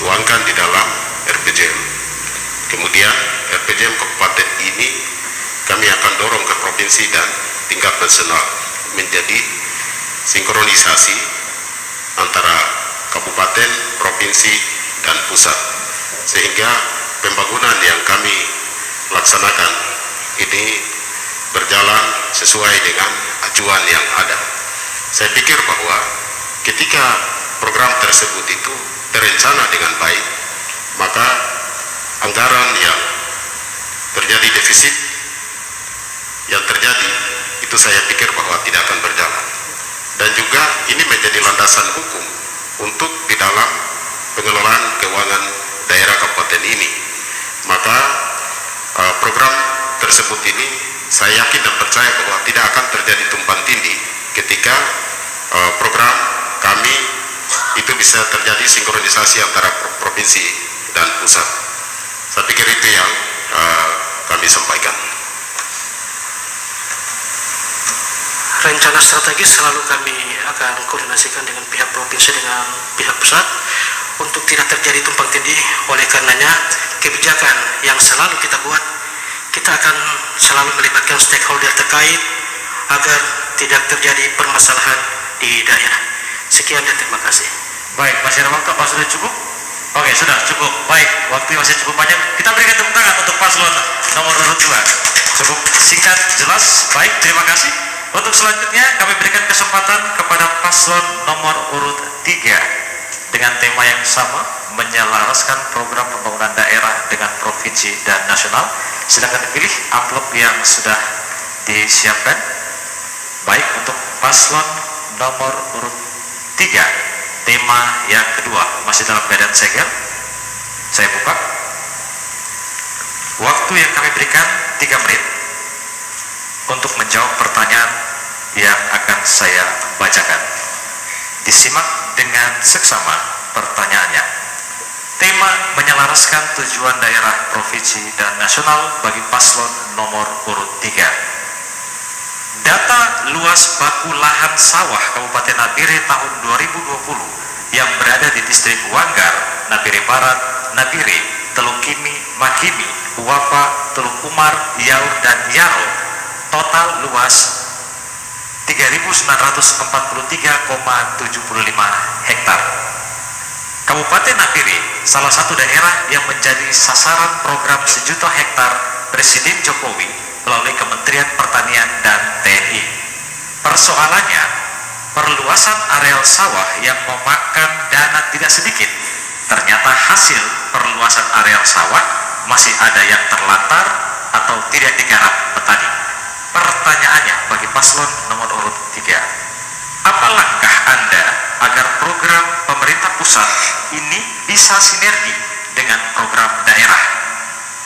tuangkan di dalam RPJM. Kemudian RPJM Kabupaten ini kami akan dorong ke provinsi dan tingkat nasional menjadi sinkronisasi antara kabupaten, provinsi, dan pusat, sehingga pembangunan yang kami laksanakan ini berjalan sesuai dengan acuan yang ada. Saya pikir bahwa ketika program tersebut itu terencana dengan baik, maka anggaran yang terjadi defisit yang terjadi itu saya pikir bahwa tidak akan berjalan. Dan juga ini menjadi landasan hukum untuk di dalam pengelolaan keuangan daerah kabupaten ini. Maka program tersebut ini saya yakin dan percaya bahwa tidak akan terjadi tumpang tindih ketika program kami itu bisa terjadi sinkronisasi antara provinsi dan pusat. Saya pikir itu yang kami sampaikan. Rencana strategis selalu kami akan koordinasikan dengan pihak provinsi dengan pihak pusat untuk tidak terjadi tumpang tindih. Oleh karenanya kebijakan yang selalu kita buat, kita akan selalu melibatkan stakeholder terkait agar tidak terjadi permasalahan di daerah. Sekian dan terima kasih. Baik, masih ada waktu, Pak, sudah cukup? Oke, sudah cukup. Baik, waktu masih cukup banyak. Kita berikan tepuk tangan untuk paslon nomor urut 2. Cukup singkat, jelas. Baik, terima kasih. Untuk selanjutnya kami berikan kesempatan kepada paslon nomor urut 3 dengan tema yang sama, menyelaraskan program pembangunan daerah dengan provinsi dan nasional. Silakan dipilih amplop yang sudah disiapkan. Baik, untuk paslon nomor urut 3, tema yang kedua masih dalam keadaan segel. Saya buka. Waktu yang kami berikan 3 menit untuk menjawab pertanyaan yang akan saya bacakan. Disimak dengan seksama pertanyaannya. Tema menyelaraskan tujuan daerah, provinsi, dan nasional bagi paslon nomor urut 3. Data luas baku lahan sawah Kabupaten Nabire tahun 2020 yang berada di distrik Wanggar, Nabire Barat, Nabire, Teluk Kimi, Makimi, Uwapa, Teluk Umar, Yaur, dan Yaro, total luas 3.943,75 hektar. Kabupaten Nabire salah satu daerah yang menjadi sasaran program 1 juta hektar Presiden Jokowi melalui Kementerian Pertanian dan TNI. Persoalannya, perluasan areal sawah yang memakan dana tidak sedikit. Ternyata hasil perluasan areal sawah masih ada yang terlantar atau tidak digarap petani. Pertanyaannya bagi paslon nomor urut 3, apa langkah Anda agar program pemerintah pusat ini bisa sinergi dengan program daerah?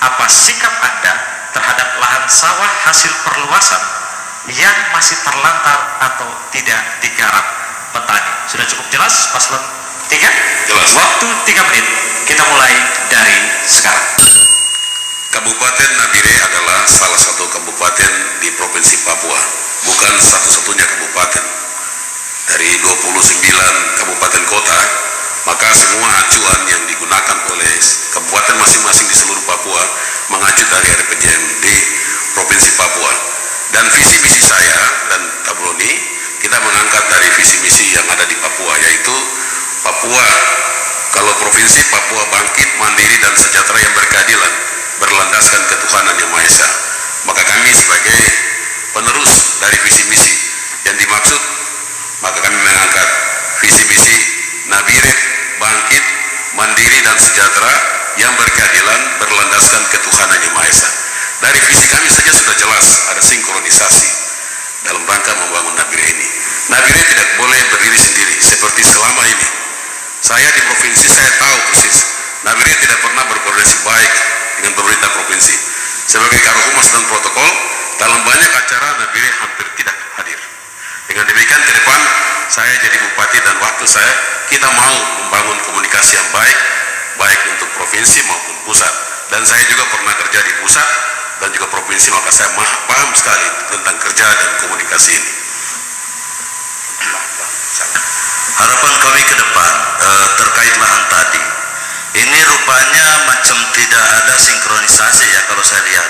Apa sikap Anda terhadap lahan sawah hasil perluasan yang masih terlantar atau tidak digarap petani? Sudah cukup jelas paslon 3? Jelas. Waktu 3 menit, kita mulai dari sekarang. Kabupaten Nabire adalah salah satu kabupaten di Provinsi Papua, bukan satu-satunya kabupaten. Dari 29 kabupaten kota, maka semua acuan yang digunakan oleh kabupaten masing-masing di seluruh Papua mengacu dari RPJM di Provinsi Papua. Dan visi misi saya dan Tabroni, kita mengangkat dari visi misi yang ada di Papua, yaitu Papua, kalau provinsi Papua bangkit, mandiri, dan sejahtera yang berkeadilan, berlandaskan ketuhanan yang Maha Esa. Maka kami sebagai penerus dari visi misi yang dimaksud, maka kami mengangkat visi misi Nabire bangkit, mandiri, dan sejahtera yang berkeadilan, berlandaskan ketuhanan yang Maha Esa. Dari visi kami saja sudah jelas ada sinkronisasi dalam rangka membangun Nabire ini. Nabire tidak boleh berdiri sendiri seperti selama ini. Saya di provinsi, saya tahu persis Nabire tidak pernah berkoordinasi baik dengan pemerintah provinsi. Sebagai Karohumas dan protokol, dalam banyak acara Nabire hampir tidak hadir. Dengan demikian ke depan saya jadi bupati dan waktu saya, kita mau membangun komunikasi yang baik, baik untuk provinsi maupun pusat. Dan saya juga pernah kerja di pusat dan juga provinsi, maka saya paham sekali tentang kerja dan komunikasi ini. Harapan kami ke depan terkait lahan tadi, ini rupanya macam tidak ada sinkronisasi ya kalau saya lihat.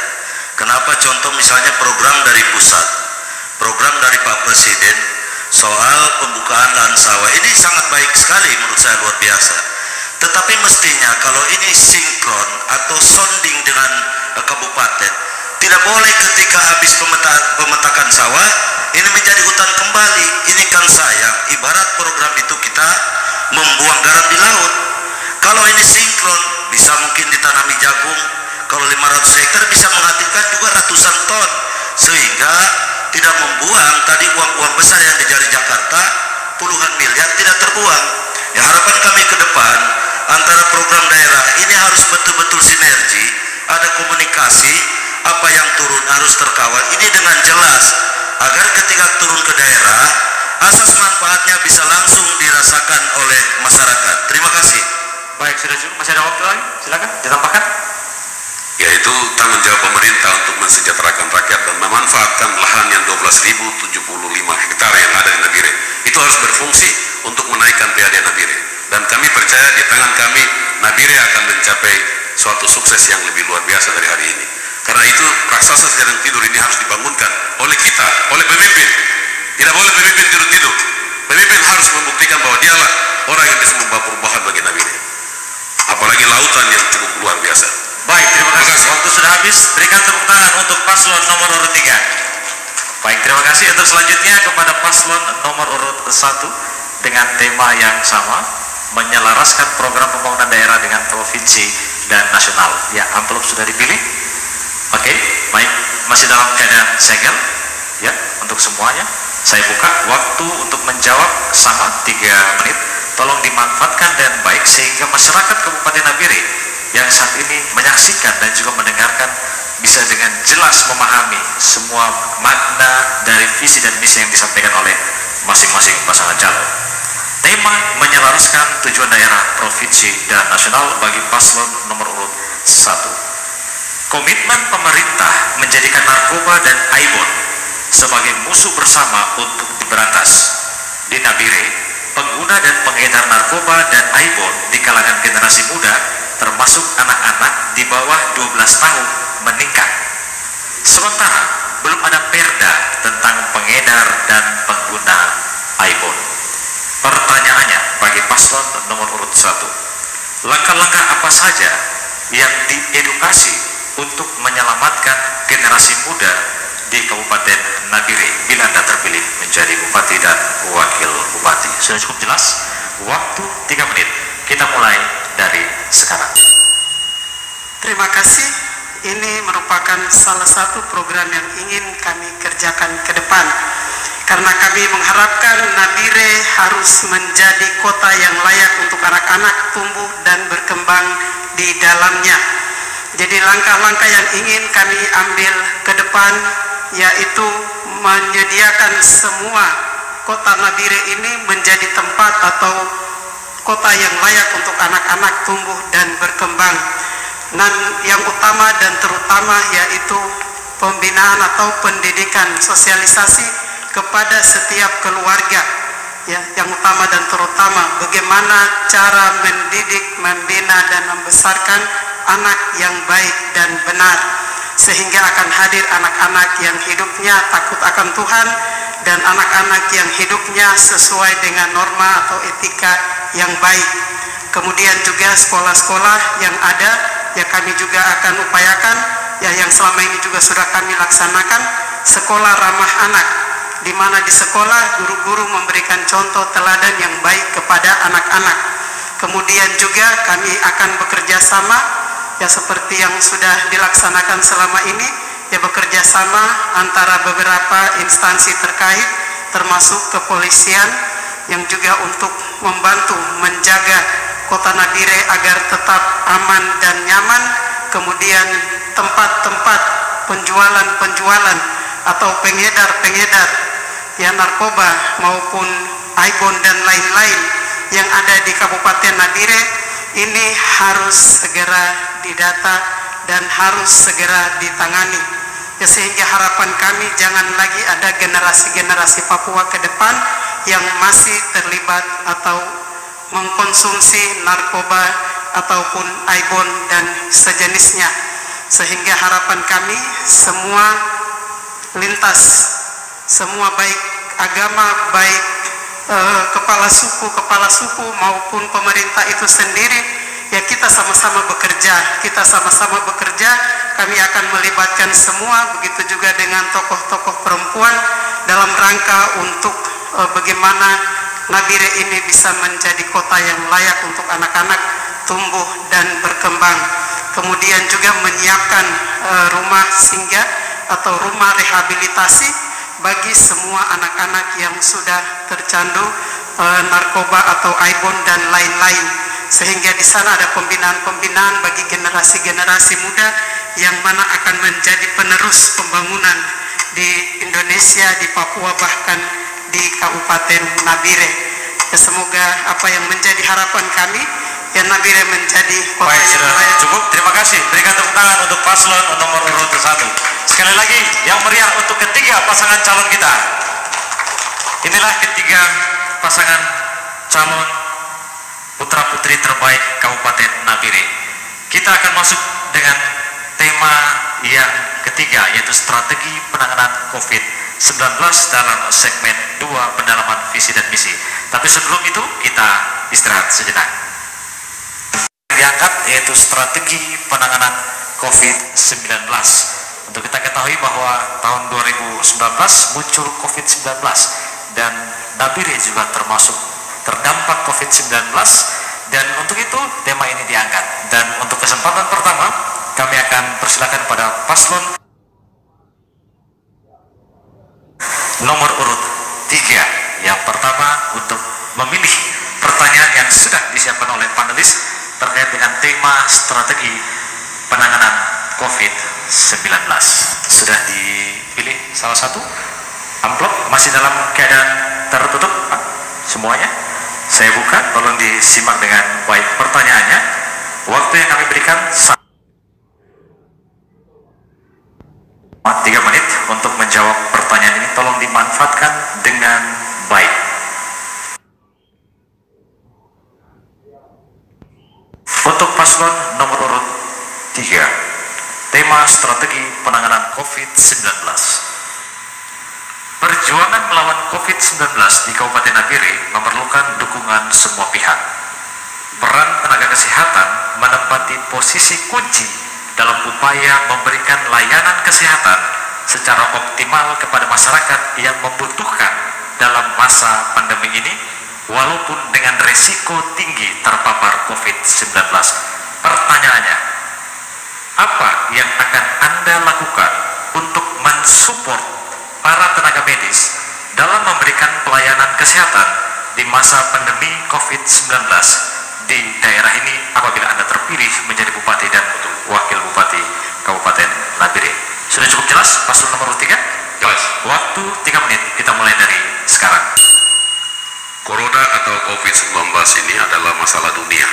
Kenapa? Contoh misalnya program dari pusat, program dari Pak Presiden soal pembukaan lahan sawah ini sangat baik sekali menurut saya, luar biasa. Tetapi mestinya kalau ini sinkron atau sounding dengan kabupaten, tidak boleh ketika habis pemetakan sawah ini menjadi hutan kembali. Ini kan sayang, ibarat program itu kita membuang garam di laut. Kalau ini sinkron, bisa mungkin ditanami jagung. Kalau 500 hektar bisa menghasilkan juga ratusan ton, sehingga tidak membuang tadi uang-uang besar yang dicari Jakarta, puluhan miliar tidak terbuang. Ya, harapan kami ke depan antara program daerah ini harus betul-betul sinergi, ada komunikasi, apa yang turun harus terkawal. Ini ketika turun ke daerah, asas manfaatnya bisa langsung dirasakan oleh masyarakat. Terima kasih. Baik, sudah cukup. Masih ada waktu lagi? Silakan ditambahkan. Yaitu tanggung jawab pemerintah untuk mensejahterakan rakyat dan memanfaatkan lahan yang 12.075 hektar yang ada di Nabire. Itu harus berfungsi untuk menaikkan PAD Nabire. Dan kami percaya di tangan kami Nabire akan mencapai suatu sukses yang lebih luar biasa dari hari ini. Karena itu raksasa sedang tidur ini harus dibangunkan oleh kita, oleh pemimpin. Tidak boleh pemimpin tidur-tidur. Pemimpin harus membuktikan bahwa dialah orang yang bisa membawa perubahan bagi Nabire. Apalagi lautan yang cukup luar biasa. Baik, terima kasih. Waktu sudah habis. Berikan tepuk tangan untuk paslon nomor urut 3. Baik, terima kasih. Untuk selanjutnya kepada paslon nomor urut 1 dengan tema yang sama, menyelaraskan program pembangunan daerah dengan provinsi dan nasional. Ya, amplop sudah dipilih. Oke, baik. Masih dalam keadaan segel. Ya, untuk semuanya. Saya buka waktu untuk menjawab sama 3 menit. Tolong dimanfaatkan dan baik sehingga masyarakat Kabupaten Nabire yang saat ini menyaksikan dan juga mendengarkan bisa dengan jelas memahami semua makna dari visi dan misi yang disampaikan oleh masing-masing pasangan calon. Tema menyelaraskan tujuan daerah, provinsi, dan nasional bagi paslon nomor urut 1. Komitmen pemerintah menjadikan narkoba dan aibon sebagai musuh bersama untuk diberantas. Di Nabire, pengguna dan pengedar narkoba dan aibon di kalangan generasi muda termasuk anak-anak di bawah 12 tahun meningkat. Sementara belum ada perda tentang pengedar dan pengguna aibon. Pertanyaannya bagi paslon nomor urut 1, langkah-langkah apa saja yang diedukasi untuk menyelamatkan generasi muda di Kabupaten Nabire bila Anda terpilih menjadi bupati dan wakil bupati? Sudah cukup jelas? Waktu 3 menit. Kita mulai dari sekarang. Terima kasih. Ini merupakan salah satu program yang ingin kami kerjakan ke depan. Karena kami mengharapkan Nabire harus menjadi kota yang layak untuk anak-anak tumbuh dan berkembang di dalamnya. Jadi langkah-langkah yang ingin kami ambil ke depan yaitu menyediakan semua kota Nabire ini menjadi tempat atau kota yang layak untuk anak-anak tumbuh dan berkembang. Dan yang utama dan terutama yaitu pembinaan atau pendidikan, sosialisasi kepada setiap keluarga. Ya, yang utama dan terutama bagaimana cara mendidik, membina dan membesarkan anak yang baik dan benar, sehingga akan hadir anak-anak yang hidupnya takut akan Tuhan dan anak-anak yang hidupnya sesuai dengan norma atau etika yang baik. Kemudian juga sekolah-sekolah yang ada ya kami juga akan upayakan ya yang selama ini juga sudah kami laksanakan, sekolah ramah anak, di mana di sekolah guru-guru memberikan contoh teladan yang baik kepada anak-anak. Kemudian juga kami akan bekerja sama ya seperti yang sudah dilaksanakan selama ini, ya bekerja sama antara beberapa instansi terkait termasuk kepolisian yang juga untuk membantu menjaga kota Nabire agar tetap aman dan nyaman. Kemudian tempat-tempat penjualan atau pengedar ya narkoba maupun aibon dan lain-lain yang ada di Kabupaten Nabire ini harus segera didata dan harus segera ditangani ya, sehingga harapan kami jangan lagi ada generasi-generasi Papua ke depan yang masih terlibat atau mengkonsumsi narkoba ataupun aibon dan sejenisnya, sehingga harapan kami semua lintas, semua baik agama, baik kepala suku maupun pemerintah itu sendiri ya kita sama-sama bekerja, kami akan melibatkan semua, begitu juga dengan tokoh-tokoh perempuan dalam rangka untuk bagaimana Nabire ini bisa menjadi kota yang layak untuk anak-anak tumbuh dan berkembang. Kemudian juga menyiapkan rumah singgah atau rumah rehabilitasi bagi semua anak-anak yang sudah tercandu narkoba atau aibon dan lain-lain, sehingga di sana ada pembinaan bagi generasi-generasi muda yang mana akan menjadi penerus pembangunan di Indonesia. Indonesia, di Papua, bahkan di Kabupaten Nabire. Ya, semoga apa yang menjadi harapan kami, ya Nabire menjadi kota Baik, yang sudah layak. cukup. Terima kasih. Berikan tepuk tangan untuk paslon nomor urut 1. Sekali lagi yang meriah untuk ketiga pasangan calon kita. Inilah ketiga pasangan calon putra putri terbaik Kabupaten Nabire. Kita akan masuk dengan tema yang ketiga, yaitu strategi penanganan COVID-19 dalam segmen 2 pendalaman visi dan misi. Tapi sebelum itu kita istirahat sejenak. Diangkat yaitu strategi penanganan COVID-19. Untuk kita ketahui bahwa tahun 2019 muncul COVID-19 dan Nabire juga termasuk terdampak COVID-19, dan untuk itu tema ini diangkat. Dan untuk kesempatan pertama kami akan persilakan pada paslon nomor urut 3 yang pertama untuk memilih pertanyaan yang sudah disiapkan oleh panelis terkait dengan tema strategi penanganan COVID-19. Sudah dipilih salah satu amplop, masih dalam keadaan tertutup semuanya. Saya buka, tolong disimak dengan baik pertanyaannya. Waktu yang kami berikan 3 menit untuk menjawab pertanyaan ini. Tolong dimanfaatkan dengan baik. Untuk paslon nomor urut 3, tema strategi penanganan COVID-19. Perjuangan melawan COVID-19 di Kabupaten Nabire memerlukan dukungan semua pihak. Peran tenaga kesehatan menempati posisi kunci dalam upaya memberikan layanan kesehatan secara optimal kepada masyarakat yang membutuhkan dalam masa pandemi ini, walaupun dengan resiko tinggi terpapar COVID-19. Pertanyaannya, apa yang akan Anda lakukan untuk mensupport para tenaga medis dalam memberikan pelayanan kesehatan di masa pandemi COVID-19 di daerah ini apabila Anda terpilih menjadi Bupati dan Wakil Bupati Kabupaten Nabire? Sudah cukup jelas paslon nomor 3? Jelas. Waktu 3 menit, kita mulai dari sekarang. Corona atau COVID-19 ini adalah masalah dunia,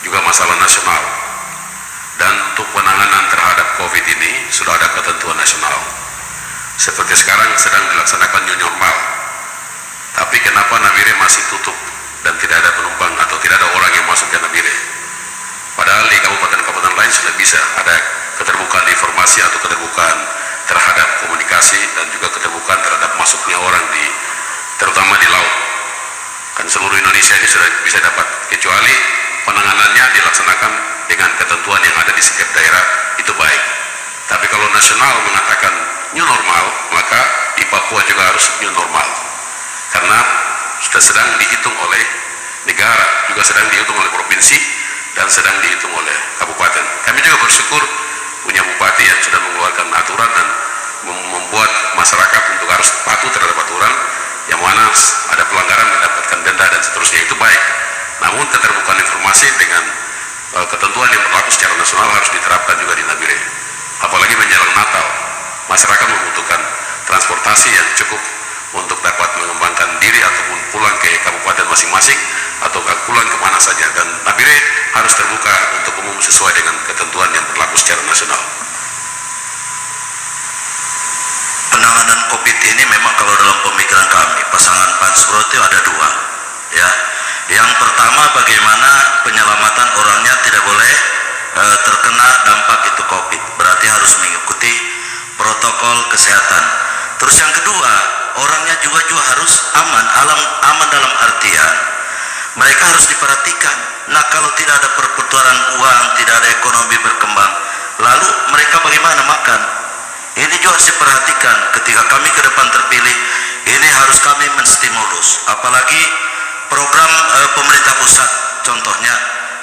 juga masalah nasional. Dan untuk penanganan terhadap COVID ini sudah ada ketentuan nasional. Seperti sekarang sedang dilaksanakan new normal. Tapi kenapa Nabire masih tutup dan tidak ada penumpang atau tidak ada orang yang masuk ke Nabire? Padahal di kabupaten-kabupaten lain sudah bisa ada keterbukaan informasi atau keterbukaan terhadap komunikasi dan juga keterbukaan terhadap masuknya orang terutama di laut. Kan seluruh Indonesia ini sudah bisa dapat, kecuali penanganannya dilaksanakan dengan ketentuan yang ada di setiap daerah, itu baik. Tapi kalau nasional mengatakan new normal, maka di Papua juga harus new normal, karena sudah sedang dihitung oleh negara, juga sedang dihitung oleh provinsi, dan sedang dihitung oleh kabupaten. Kami juga bersyukur punya bupati yang sudah mengeluarkan aturan dan membuat masyarakat untuk harus patuh terhadap aturan, yang mana ada pelanggaran mendapatkan denda dan seterusnya, itu baik. Namun keterbukaan informasi dengan ketentuan yang berlaku secara nasional harus diterapkan juga di Nabire. Apalagi menjelang Natal, masyarakat membutuhkan transportasi yang cukup untuk dapat mengembangkan diri ataupun pulang ke kabupaten masing-masing atau pulang kemana saja, dan Nabire harus terbuka untuk umum sesuai dengan ketentuan yang berlaku secara nasional. Penanganan COVID ini memang kalau dalam pemikiran kami pasangan Pansbro itu ada 2, ya. Yang pertama, bagaimana penyelamatan orangnya tidak boleh terkena dampak itu COVID, berarti harus mengikuti protokol kesehatan. Terus yang kedua, orangnya juga harus aman dalam artian mereka harus diperhatikan. Nah, kalau tidak ada perputaran uang, tidak ada ekonomi berkembang, lalu mereka bagaimana makan? Ini juga harus diperhatikan. Ketika kami ke depan terpilih, ini harus kami menstimulus, apalagi program pemerintah pusat, contohnya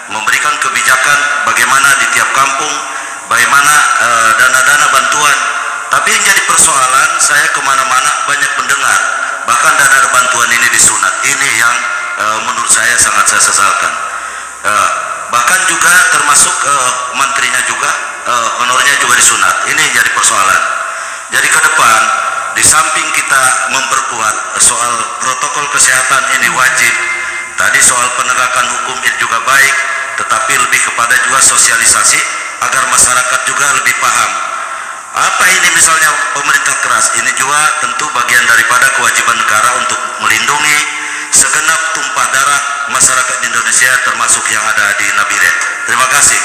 memberikan kebijakan bagaimana di tiap kampung, bagaimana dana-dana bantuan. Tapi yang jadi persoalan, saya kemana-mana banyak mendengar, bahkan dana bantuan ini disunat. Ini yang menurut saya sangat saya sesalkan. Bahkan juga termasuk menterinya juga, honornya juga disunat. Ini yang jadi persoalan. Jadi ke depan, di samping kita memperkuat soal protokol kesehatan ini wajib, tadi soal penegakan hukum ini juga baik, tetapi lebih kepada juga sosialisasi agar masyarakat juga lebih paham. Apa ini misalnya pemerintah keras, ini juga tentu bagian daripada kewajiban negara untuk melindungi segenap tumpah darah masyarakat di Indonesia termasuk yang ada di Nabire. Terima kasih.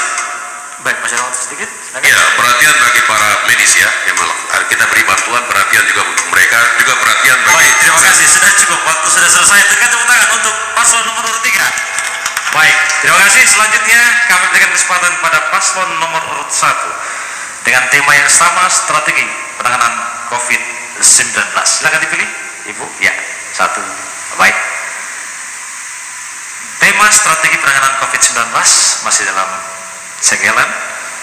Baik, masyarakat sedikit. Ya, perhatian bagi para medis ya, yang kita beri bantuan, perhatian juga untuk mereka, juga perhatian bagi. Baik, terima kasih. Sudah cukup, waktu sudah selesai. Berikan tepuk tangan untuk paslon nomor 3. Baik, terima kasih. Selanjutnya kami berikan kesempatan kepada paslon nomor urut 1 dengan tema yang sama, strategi penanganan COVID-19. Silakan dipilih, Ibu. Ya, 1. Baik. Tema strategi penanganan COVID-19 masih dalam segelan.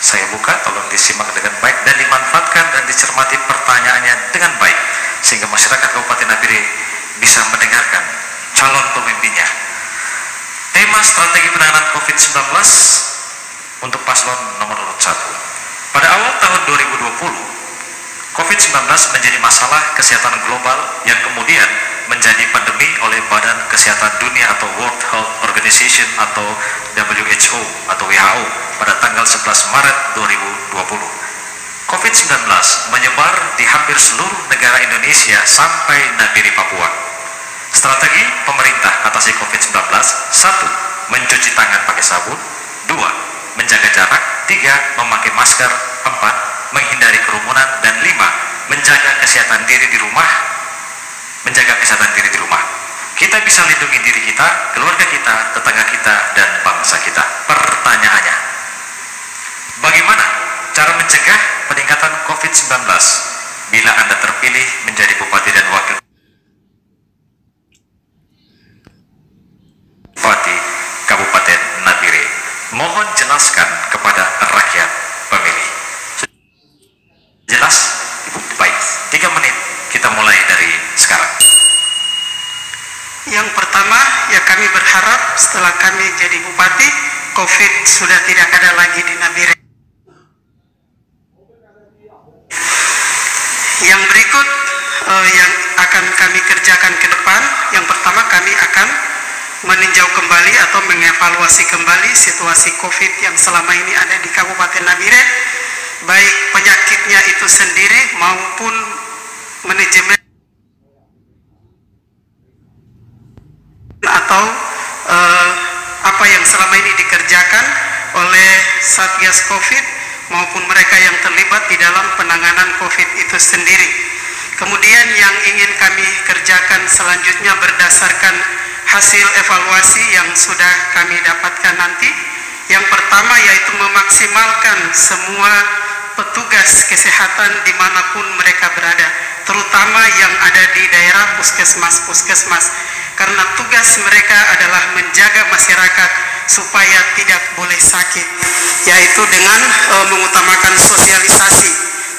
Saya buka, tolong disimak dengan baik dan dimanfaatkan dan dicermati pertanyaannya dengan baik sehingga masyarakat Kabupaten Nabire bisa mendengarkan calon pemimpinnya. Tema strategi penanganan COVID-19 untuk paslon nomor urut 1. Pada awal tahun 2020, COVID-19 menjadi masalah kesehatan global yang kemudian menjadi pandemi oleh Badan Kesehatan Dunia atau World Health Organization atau WHO atau WHO pada tanggal 11 Maret 2020. COVID-19 menyebar di hampir seluruh negara Indonesia sampai Nabire, Papua. Strategi pemerintah atasi COVID-19: 1. Mencuci tangan pakai sabun. 2. Menjaga jarak. 3. Memakai masker. 4. Menghindari kerumunan. Dan 5. Menjaga kesehatan diri di rumah. Kita bisa lindungi diri kita, keluarga kita, tetangga kita, dan bangsa kita. Pertanyaannya, bagaimana cara mencegah peningkatan COVID-19 bila Anda terpilih menjadi Bupati dan Wakil Bupati Kabupaten Nabire? Mohon jelaskan kepada rakyat pemilih. Jelas, Ibu? Baik, 3 menit kita mulai dari sekarang. Yang pertama, ya kami berharap setelah kami jadi bupati, COVID sudah tidak ada lagi di Nabire. Yang berikut yang akan kami kerjakan ke depan, yang pertama kami akan meninjau kembali atau mengevaluasi kembali situasi COVID yang selama ini ada di Kabupaten Nabire, baik penyakitnya itu sendiri maupun manajemen atau apa yang selama ini dikerjakan oleh Satgas COVID maupun mereka yang terlibat di dalam penanganan COVID itu sendiri. Kemudian yang ingin kami kerjakan selanjutnya berdasarkan hasil evaluasi yang sudah kami dapatkan nanti. Yang pertama yaitu memaksimalkan semua petugas kesehatan dimanapun mereka berada, terutama yang ada di daerah puskesmas, karena tugas mereka adalah menjaga masyarakat supaya tidak boleh sakit, yaitu dengan mengutamakan sosialisasi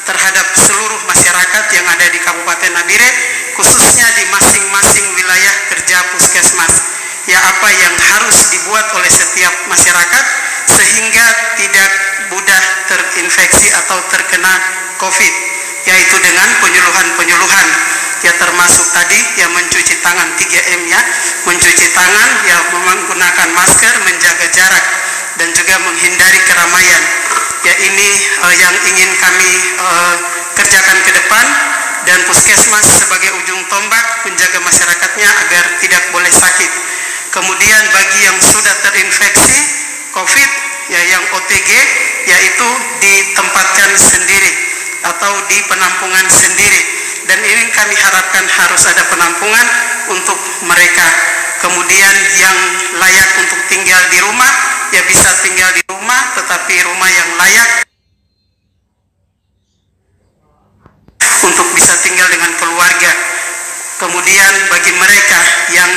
terhadap seluruh masyarakat yang ada di Kabupaten Nabire, khususnya di masing-masing wilayah kerja puskesmas, ya apa yang harus dibuat oleh setiap masyarakat sehingga tidak mudah terinfeksi atau terkena COVID, yaitu dengan penyuluhan-penyuluhan, ya termasuk tadi ya mencuci tangan 3M, ya mencuci tangan, ya menggunakan masker, menjaga jarak, dan juga menghindari keramaian. Ya ini yang ingin kami kerjakan ke depan, dan puskesmas sebagai ujung tombak menjaga masyarakatnya agar tidak boleh sakit. Kemudian bagi yang sudah terinfeksi COVID, ya yang OTG, yaitu ditempatkan sendiri atau di penampungan sendiri, dan ini kami harapkan harus ada penampungan untuk mereka. Kemudian yang layak untuk tinggal di rumah, ya bisa tinggal di rumah, tetapi rumah yang layak untuk bisa tinggal dengan keluarga. Kemudian bagi mereka yang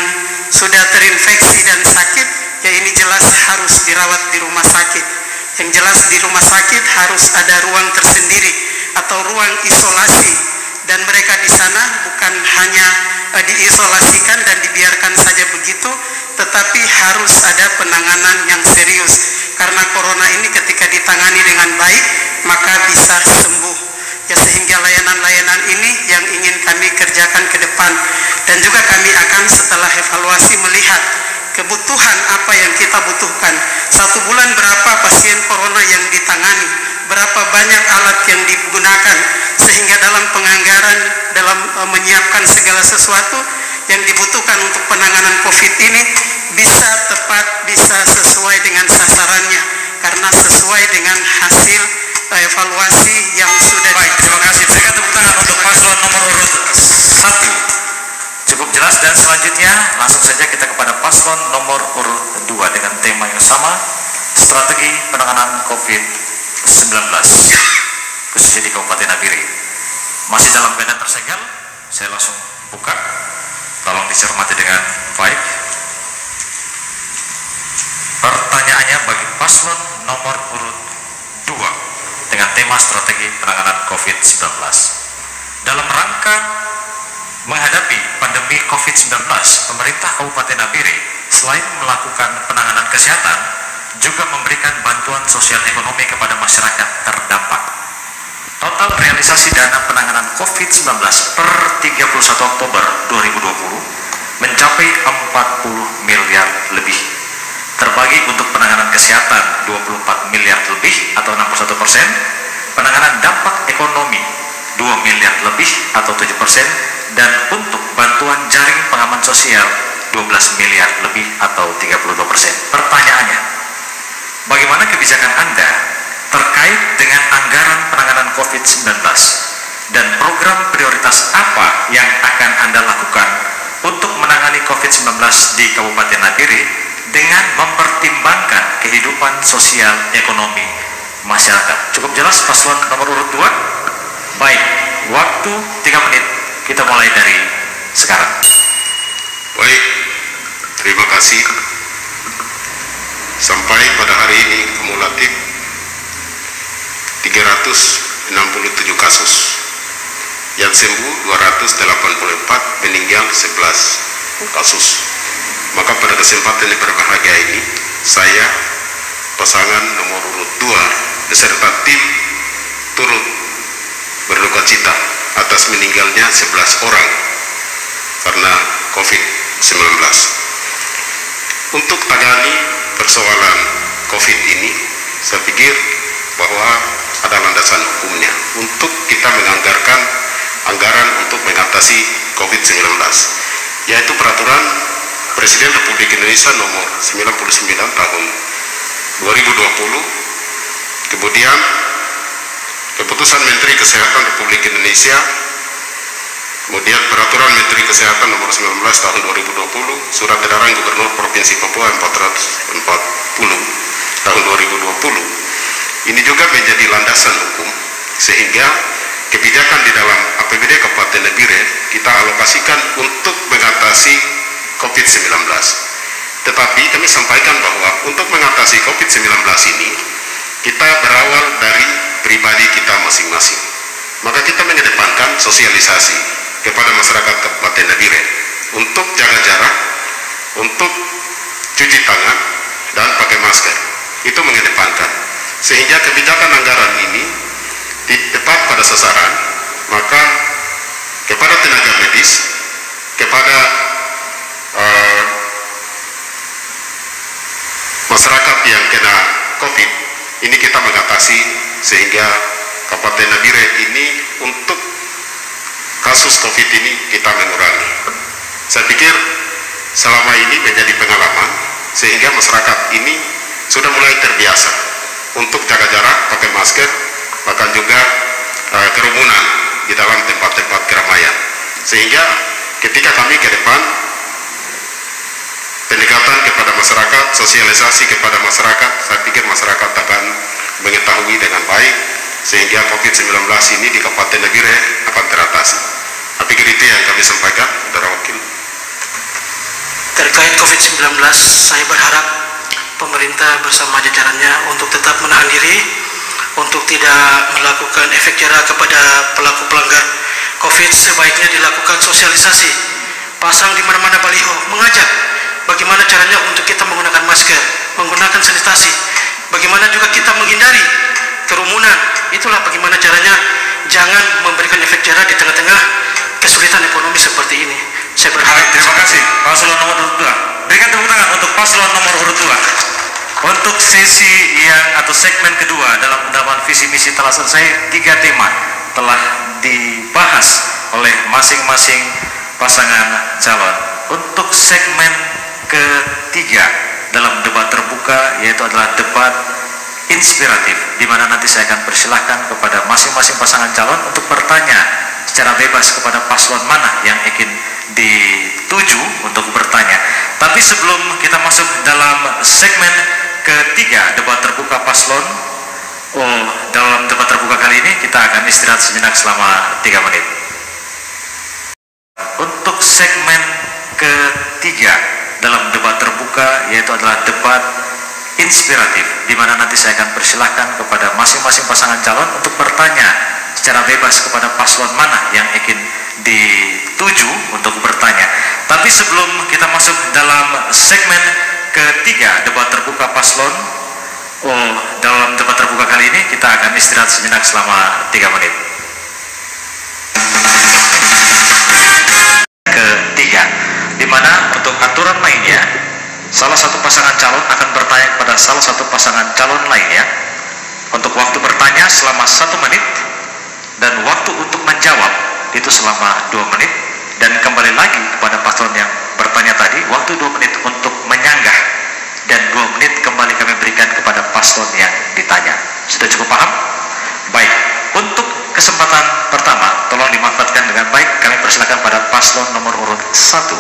sudah terinfeksi dan sakit, ya ini jelas harus dirawat di rumah sakit. Yang jelas di rumah sakit harus ada ruang tersendiri atau ruang isolasi, dan mereka di sana bukan hanya diisolasikan dan dibiarkan saja begitu, tetapi harus ada penanganan yang serius, karena corona ini ketika ditangani dengan baik maka bisa sembuh, ya sehingga layanan-layanan depan. Dan juga kami akan setelah evaluasi melihat kebutuhan apa yang kita butuhkan. 1 bulan berapa pasien corona yang ditangani, berapa banyak alat yang digunakan, sehingga dalam penganggaran, dalam menyiapkan segala sesuatu yang dibutuhkan untuk penanganan COVID ini bisa tepat, bisa sesuai dengan sasarannya, karena sesuai dengan hasil evaluasi yang sudah. Baik, terima kasih. Saya tepuk tangan untuk paslon nomor urut 1. Cukup jelas, dan selanjutnya langsung saja kita kepada paslon nomor urut 2 dengan tema yang sama, strategi penanganan COVID-19 khususnya di Kabupaten Nabire. Masih dalam keadaan tersegel, saya langsung buka. Tolong dicermati dengan baik. Pertanyaannya bagi paslon nomor urut 2 dengan tema strategi penanganan COVID-19. Dalam rangka menghadapi pandemi COVID-19, pemerintah Kabupaten Nabire selain melakukan penanganan kesehatan, juga memberikan bantuan sosial ekonomi kepada masyarakat terdampak. Total realisasi dana penanganan COVID-19 per 31 Oktober 2020 mencapai 40 miliar lebih. Terbagi untuk penanganan kesehatan 24 miliar lebih atau 61%, penanganan dampak ekonomi 2 miliar lebih atau 7%, dan untuk bantuan jaring pengaman sosial 12 miliar lebih atau 32%. Pertanyaannya, bagaimana kebijakan Anda terkait dengan anggaran penanganan COVID-19 dan program prioritas apa yang akan Anda lakukan untuk menangani COVID-19 di Kabupaten Nabire dengan mempertimbangkan kehidupan sosial ekonomi masyarakat? Cukup jelas paslon nomor urut 2? Baik, waktu 3 menit, kita mulai dari sekarang. Baik, terima kasih. Sampai pada hari ini kumulatif 367 kasus, yang sembuh 284, meninggal 11 kasus. Maka pada kesempatan yang berbahagia ini, saya pasangan nomor urut 2 beserta tim turut berduka cita atas meninggalnya 11 orang karena COVID-19. Untuk tangani persoalan COVID ini, saya pikir bahwa ada landasan hukumnya untuk kita menganggarkan anggaran untuk mengatasi COVID-19, yaitu Peraturan Presiden Republik Indonesia nomor 99 tahun 2020, kemudian Keputusan Menteri Kesehatan Republik Indonesia, kemudian Peraturan Menteri Kesehatan nomor 19 tahun 2020, Surat Edaran Gubernur Provinsi Papua 440 tahun 2020. Ini juga menjadi landasan hukum, sehingga kebijakan di dalam APBD Kabupaten Nabire kita alokasikan untuk mengatasi COVID-19. Tetapi kami sampaikan bahwa untuk mengatasi COVID-19 ini, kita berawal dari pribadi kita masing-masing. Maka kita mengedepankan sosialisasi kepada masyarakat Kabupaten Nabire untuk jaga jarak, untuk cuci tangan, dan pakai masker. Itu mengedepankan. Sehingga kebijakan anggaran ini tepat pada sasaran. Maka kepada tenaga medis, kepada masyarakat yang kena COVID, ini kita mengatasi sehingga Kabupaten Nabire ini untuk kasus COVID ini kita mengurangi. Saya pikir selama ini menjadi pengalaman sehingga masyarakat ini sudah mulai terbiasa untuk jaga jarak, pakai masker, bahkan juga kerumunan di dalam tempat-tempat keramaian. Sehingga ketika kami ke depan pendekatan kepada masyarakat, sosialisasi kepada masyarakat, saya pikir masyarakat akan mengetahui dengan baik sehingga COVID-19 ini di Kabupaten Nabire akan teratasi. Saya pikir itu yang kami sampaikan, Saudara Wakil. Terkait COVID-19, saya berharap pemerintah bersama jajarannya untuk tetap menahan diri, untuk tidak melakukan efek jerah kepada pelaku pelanggar COVID. Sebaiknya dilakukan sosialisasi, pasang di mana-mana baliho, mengajak bagaimana caranya untuk kita menggunakan masker, menggunakan sanitasi, bagaimana juga kita menghindari kerumunan. Itulah bagaimana caranya jangan memberikan efek jerah di tengah-tengah kesulitan ekonomi seperti ini. Saya berharap. Baik, terima kasih. Paslon nomor urut 2. Berikan tepuk tangan untuk paslon nomor urut 2. Untuk sesi atau segmen kedua dalam undangan visi misi telah selesai. 3 tema telah dibahas oleh masing-masing pasangan calon. Untuk segmen ketiga dalam debat terbuka, yaitu adalah debat inspiratif, di mana nanti saya akan persilahkan kepada masing-masing pasangan calon untuk bertanya secara bebas kepada paslon mana yang ingin dituju untuk bertanya. Tapi sebelum kita masuk dalam segmen ketiga debat terbuka paslon, dalam debat terbuka kali ini kita akan istirahat sejenak selama 3 menit. Untuk segmen ketiga dalam debat terbuka, yaitu adalah debat inspiratif, di mana nanti saya akan persilahkan kepada masing-masing pasangan calon untuk bertanya secara bebas kepada paslon mana yang ingin dituju untuk bertanya. Tapi sebelum kita masuk dalam segmen ketiga debat terbuka paslon, dalam debat terbuka kali ini kita akan istirahat sejenak selama 3 menit. Ketiga, di mana untuk aturan mainnya, salah satu pasangan calon akan bertanya kepada salah satu pasangan calon lainnya untuk waktu bertanya selama 1 menit, dan waktu untuk menjawab itu selama 2 menit, dan kembali lagi kepada paslon yang bertanya tadi, waktu 2 menit untuk menyanggah, dan 2 menit kembali kami berikan kepada paslon yang ditanya. Sudah cukup paham? Baik, untuk kesempatan pertama tolong dimanfaatkan dengan baik. Kami persilakan pada paslon nomor urut 1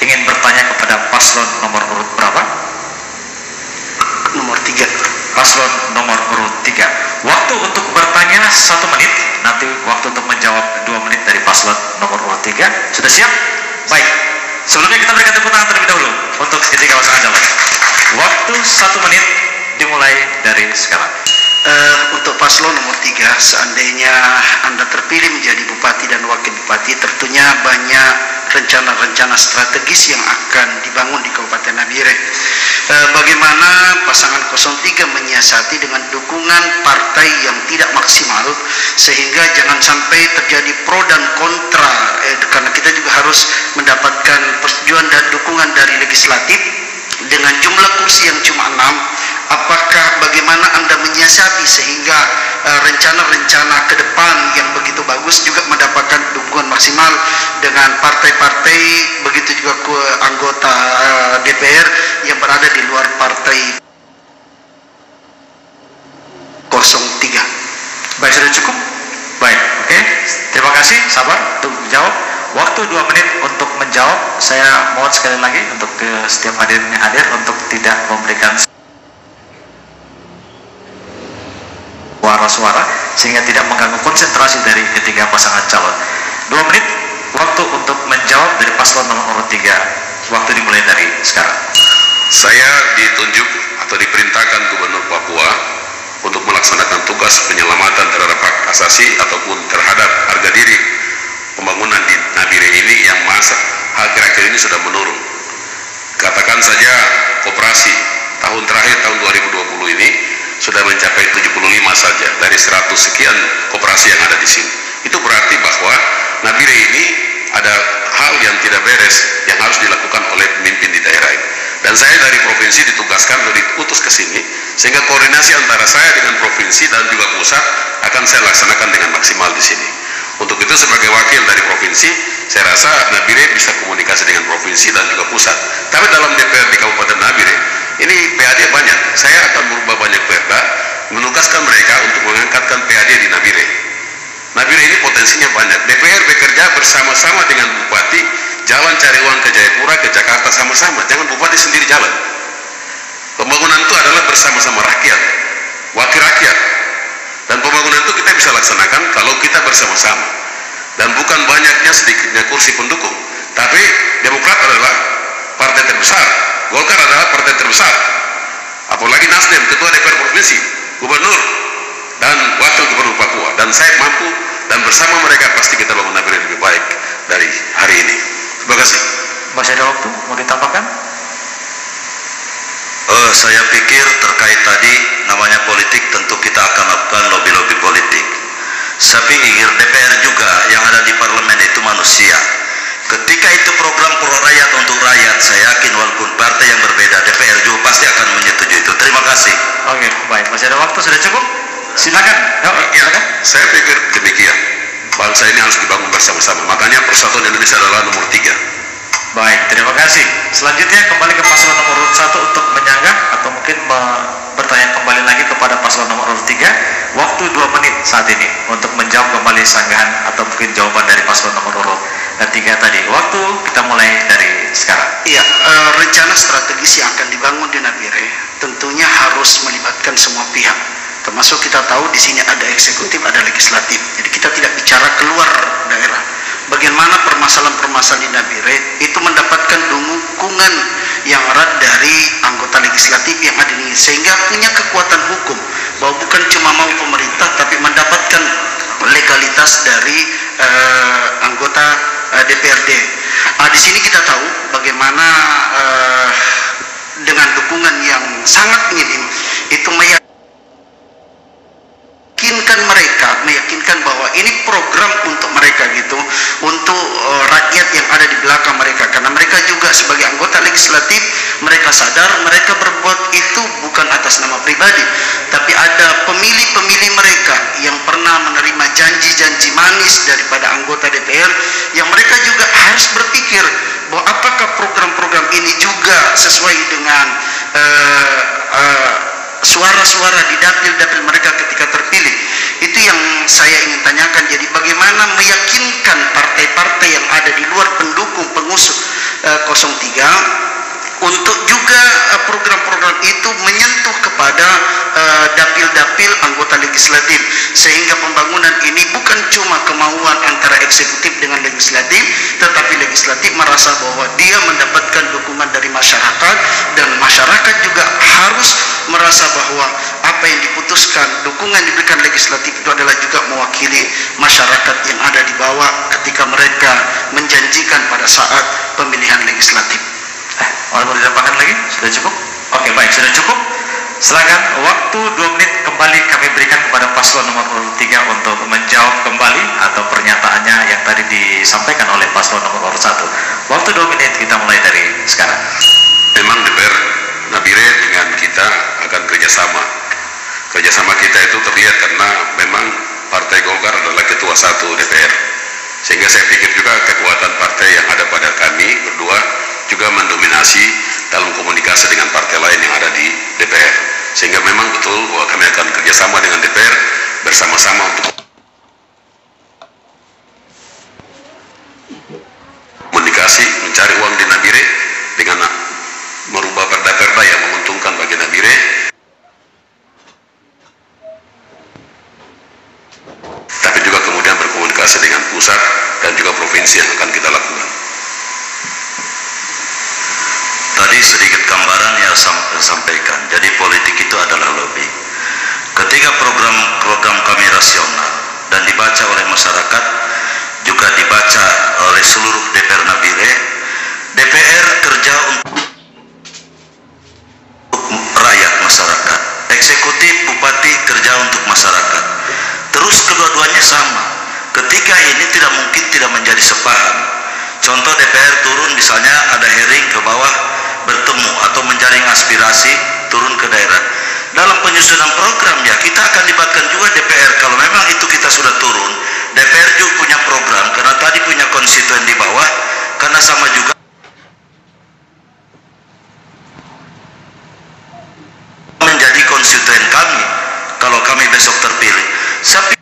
ingin bertanya kepada paslon nomor urut berapa? Nomor 3. Paslon nomor urut 3. Waktu untuk bertanya 1 menit, nanti waktu untuk menjawab 2 menit dari paslon nomor urut 3. Sudah siap? Baik. Sebelumnya kita berikan tepuk tangan terlebih dahulu untuk ketiga pasangan calon. Waktu 1 menit dimulai dari sekarang. Untuk paslon nomor 3, seandainya Anda terpilih menjadi bupati dan wakil bupati, tentunya banyak rencana-rencana strategis yang akan dibangun di Kabupaten Nabire. Bagaimana pasangan 03 menyiasati dengan dukungan partai yang tidak maksimal, sehingga jangan sampai terjadi pro dan kontra, karena kita juga harus mendapatkan persetujuan dan dukungan dari legislatif dengan jumlah kursi yang cuma 6. Apakah bagaimana Anda menyiasati sehingga rencana-rencana ke depan yang begitu bagus juga mendapatkan dukungan maksimal dengan partai-partai, begitu juga anggota DPR yang berada di luar partai 03. Baik, sudah cukup? Baik, oke. Terima kasih, sabar untuk menjawab. Waktu 2 menit untuk menjawab. Saya mohon sekali lagi untuk setiap hadirin yang hadir untuk tidak memberikan suara-suara sehingga tidak mengganggu konsentrasi dari ketiga pasangan calon. 2 menit waktu untuk menjawab dari paslon nomor urut 3. Waktu dimulai dari sekarang. Saya ditunjuk atau diperintahkan Gubernur Papua untuk melaksanakan tugas penyelamatan terhadap hak asasi ataupun terhadap harga diri pembangunan di Nabire ini yang akhir-akhir ini sudah menurun. Katakan saja koperasi tahun terakhir, tahun 2020 ini sudah mencapai 75 saja dari 100 sekian koperasi yang ada di sini. Itu berarti bahwa Nabire ini ada hal yang tidak beres yang harus dilakukan oleh pemimpin di daerah ini. Dan saya dari provinsi ditugaskan atau diutus ke sini, sehingga koordinasi antara saya dengan provinsi dan juga pusat akan saya laksanakan dengan maksimal di sini. Untuk itu sebagai wakil dari provinsi, saya rasa Nabire bisa komunikasi dengan provinsi dan juga pusat. Tapi dalam DPR di Kabupaten Nabire, ini PAD banyak. Saya akan merubah banyak perda, menugaskan mereka untuk mengangkatkan PAD di Nabire. Nabire ini potensinya banyak. DPR bekerja bersama-sama dengan Bupati, jalan cari uang ke Jayapura, ke Jakarta sama-sama. Jangan Bupati sendiri jalan. Pembangunan itu adalah bersama-sama rakyat, wakil rakyat. Dan pembangunan itu kita bisa laksanakan kalau kita bersama-sama. Dan bukan banyaknya sedikitnya kursi pendukung. Tapi Demokrat adalah partai terbesar, Golkar adalah partai terbesar. Apalagi Nasdem, Ketua DPR Provinsi, Gubernur, dan Wakil Gubernur Papua. Dan saya mampu, dan bersama mereka pasti kita bangun Nabire lebih baik dari hari ini. Terima kasih. Masih ada waktu, mau ditambahkan? Saya pikir terkait tadi namanya politik, tentu kita akan lakukan lobby-lobby politik. Saya pikir DPR juga yang ada di parlemen itu manusia. Ketika itu program Oke, baik. Masih ada waktu, sudah cukup? Silakan. Silakan. Saya pikir demikian. Bangsa ini harus dibangun bersama-sama. Makanya persatuan Indonesia adalah nomor 3. Baik, terima kasih. Selanjutnya kembali ke paslon nomor urut 1 untuk menyanggah atau mungkin bertanya kembali lagi kepada paslon nomor urut 3. Waktu 2 menit saat ini untuk menjawab kembali sanggahan atau mungkin jawaban dari paslon nomor urut 3 tadi. Waktu kita mulai dari sekarang. Iya, rencana strategis yang akan dibangun di Nabire tentunya harus melibatkan semua pihak. Termasuk kita tahu di sini ada eksekutif, ada legislatif. Jadi kita tidak bicara keluar daerah. Bagaimana permasalahan-permasalahan di Nabire itu mendapatkan dukungan yang erat dari anggota legislatif yang ada di sini, sehingga punya kekuatan hukum bahwa bukan cuma mau pemerintah tapi mendapatkan legalitas dari anggota DPRD. Di sini kita tahu bagaimana dengan dukungan yang sangat minim itu meyakinkan bahwa ini program untuk mereka gitu, untuk rakyat yang ada di belakang mereka, karena mereka juga sebagai anggota legislatif mereka sadar mereka berbuat itu bukan atas nama pribadi, tapi ada pemilih-pemilih mereka yang pernah menerima janji-janji manis daripada anggota DPR, yang mereka juga harus berpikir bahwa apakah program-program ini juga sesuai dengan suara-suara di dapil-dapil mereka ketika terpilih. Itu yang saya ingin tanyakan. Jadi bagaimana meyakinkan partai-partai yang ada di luar pendukung pengusung 03 untuk juga program-program itu menyentuh kepada dapil-dapil anggota legislatif, sehingga pembangunan ini bukan cuma kemauan antara eksekutif dengan legislatif, tetapi legislatif merasa bahwa dia mendapatkan dukungan dari masyarakat, dan masyarakat juga harus merasa bahwa apa yang diputuskan, dukungan yang diberikan legislatif itu adalah juga mewakili masyarakat yang ada di bawah ketika mereka menjanjikan pada saat pemilihan legislatif. Mau ditambahkan lagi? Sudah cukup? Oke, baik, sudah cukup. Silakan, waktu 2 menit kembali kami berikan kepada paslon nomor 3 untuk menjawab kembali atau pernyataannya yang tadi disampaikan oleh paslon nomor 1. Waktu 2 menit, kita mulai dari sekarang. Memang DPR Nabire dengan kita akan kerjasama. Kerjasama kita itu terlihat karena memang Partai Golkar adalah ketua 1 DPR. Sehingga saya pikir juga kekuatan partai yang ada pada kami berdua juga mendominasi dalam komunikasi dengan partai lain yang ada di DPR. Sehingga memang betul bahwa kami akan kerjasama dengan DPR bersama-sama untuk komunikasi, mencari uang di Nabire dengan merubah perda-perda yang menguntungkan bagi Nabire, tapi juga kemudian berkomunikasi dengan pusat dan juga provinsi yang akan kita lakukan. Tadi sedikit gambaran yang sampaikan. Jadi politik itu adalah lobby. Ketika program kami rasional dan dibaca oleh masyarakat, juga dibaca oleh seluruh DPR Nabire, DPR kerja untuk rakyat masyarakat, eksekutif bupati kerja untuk masyarakat. Terus kedua-duanya sama. Ketika ini tidak mungkin tidak menjadi sepaham. Contoh DPR turun misalnya ada hearing ke bawah, bertemu atau menjaring aspirasi turun ke daerah. Dalam penyusunan program ya kita akan libatkan juga DPR. Kalau memang itu kita sudah turun, DPR juga punya program karena tadi punya konstituen di bawah, karena sama juga menjadi konstituen kami kalau kami besok terpilih. Saya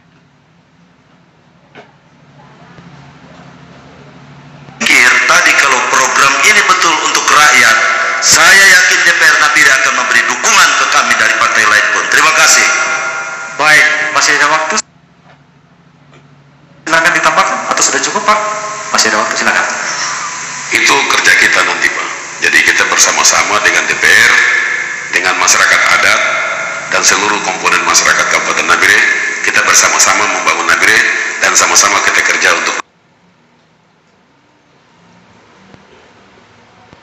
pikir tadi kalau program ini betul untuk rakyat, saya yakin DPR Nabire akan memberi dukungan ke kami dari partai lain pun. Terima kasih. Baik, masih ada waktu. Silakan ditambahkan atau sudah cukup, Pak? Masih ada waktu, silakan. Itu kerja kita nanti, Pak. Jadi kita bersama-sama dengan DPR, dengan masyarakat adat dan seluruh komponen masyarakat Kabupaten Nabire, kita bersama-sama membangun Nabire dan sama-sama kita kerja untuk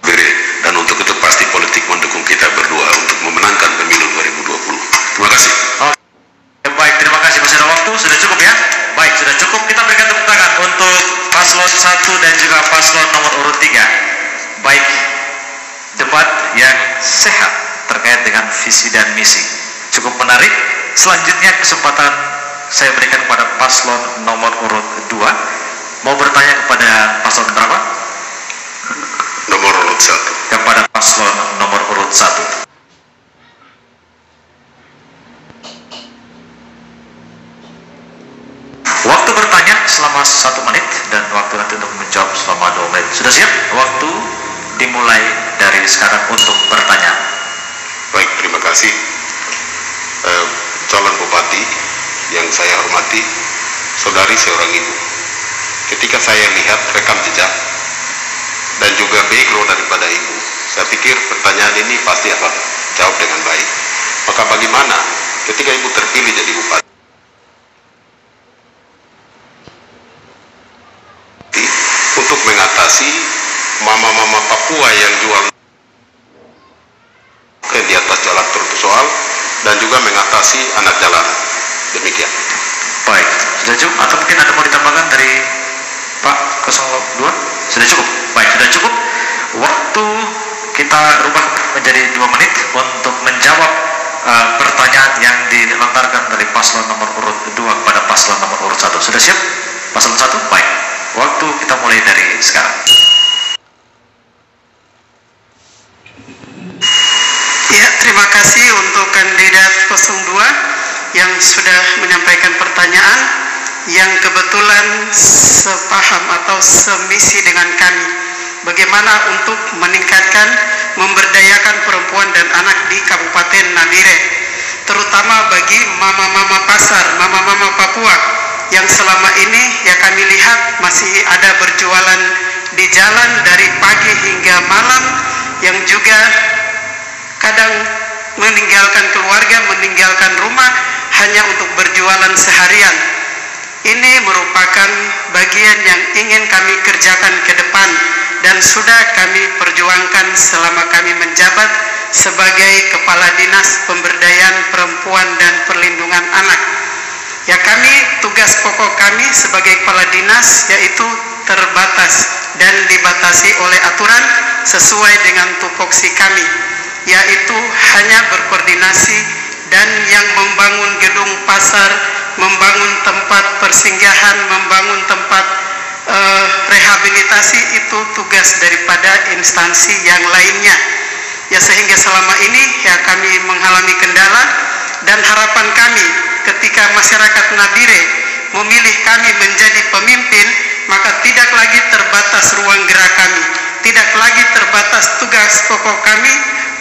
Nabire, dan untuk itu pasti politik mendukung kita berdua untuk memenangkan pemilu 2020. Terima kasih. Oke, baik, terima kasih. Masih ada waktu, sudah cukup ya? Baik, sudah cukup. Kita berikan tepuk tangan untuk paslon 1 dan juga paslon nomor urut 3. Baik, debat yang sehat terkait dengan visi dan misi. Cukup menarik. Selanjutnya kesempatan saya berikan kepada paslon nomor urut 2. Mau bertanya kepada paslon berapa? Nomor urut 1. Kepada paslon nomor urut 1. Waktu bertanya selama 1 menit dan waktu nanti untuk menjawab selama 2 menit. Sudah siap? Waktu dimulai dari sekarang untuk bertanya. Baik, terima kasih. Calon bupati yang saya hormati, saudari seorang ibu. Ketika saya lihat rekam jejak dan juga background daripada ibu, saya pikir pertanyaan ini pasti akan jawab dengan baik. Maka bagaimana ketika ibu terpilih jadi bupati untuk mengatasi mama-mama Papua yang jual di atas jalan trotoar dan juga mengatasi anak jalanan. Demikian. Baik, sudah cukup atau mungkin ada mau ditambahkan dari Pak 02? Sudah cukup. Baik, sudah cukup. Waktu kita rubah menjadi 2 menit untuk menjawab pertanyaan yang dilontarkan dari paslon nomor urut 2 kepada paslon nomor urut 1. Sudah siap? Paslon 1? Baik. Waktu kita mulai dari sekarang. Ya, terima kasih untuk kandidat 02 yang sudah menyampaikan pertanyaan yang kebetulan sepaham atau semisi dengan kami. Bagaimana untuk meningkatkan, memberdayakan perempuan dan anak di Kabupaten Nabire, terutama bagi mama-mama pasar, mama-mama Papua yang selama ini ya kami lihat masih ada berjualan di jalan dari pagi hingga malam, yang juga kadang meninggalkan keluarga, meninggalkan rumah hanya untuk berjualan seharian. Ini merupakan bagian yang ingin kami kerjakan ke depan dan sudah kami perjuangkan selama kami menjabat sebagai Kepala Dinas Pemberdayaan Perempuan dan Perlindungan Anak. Ya, kami, tugas pokok kami sebagai kepala dinas yaitu terbatas dan dibatasi oleh aturan sesuai dengan tupoksi kami, yaitu hanya berkoordinasi dan yang membangun gedung pasar, membangun tempat persinggahan, membangun tempat rehabilitasi itu tugas daripada instansi yang lainnya. Ya, sehingga selama ini ya kami mengalami kendala, dan harapan kami ketika masyarakat Nabire memilih kami menjadi pemimpin, maka tidak lagi terbatas ruang gerak kami, tidak lagi terbatas tugas pokok kami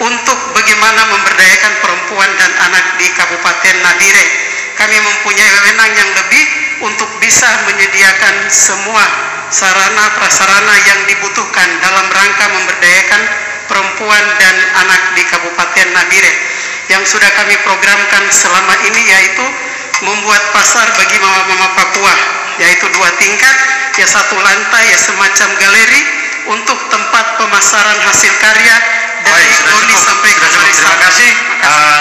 untuk bagaimana memberdayakan perempuan dan anak di Kabupaten Nabire. Kami mempunyai wewenang yang lebih untuk bisa menyediakan semua sarana prasarana yang dibutuhkan dalam rangka memberdayakan perempuan dan anak di Kabupaten Nabire. Yang sudah kami programkan selama ini yaitu membuat pasar bagi mama-mama Papua, yaitu 2 tingkat, ya 1 lantai, ya semacam galeri untuk tempat pemasaran hasil karya dari holi sampai ke barisan. Terima kasih.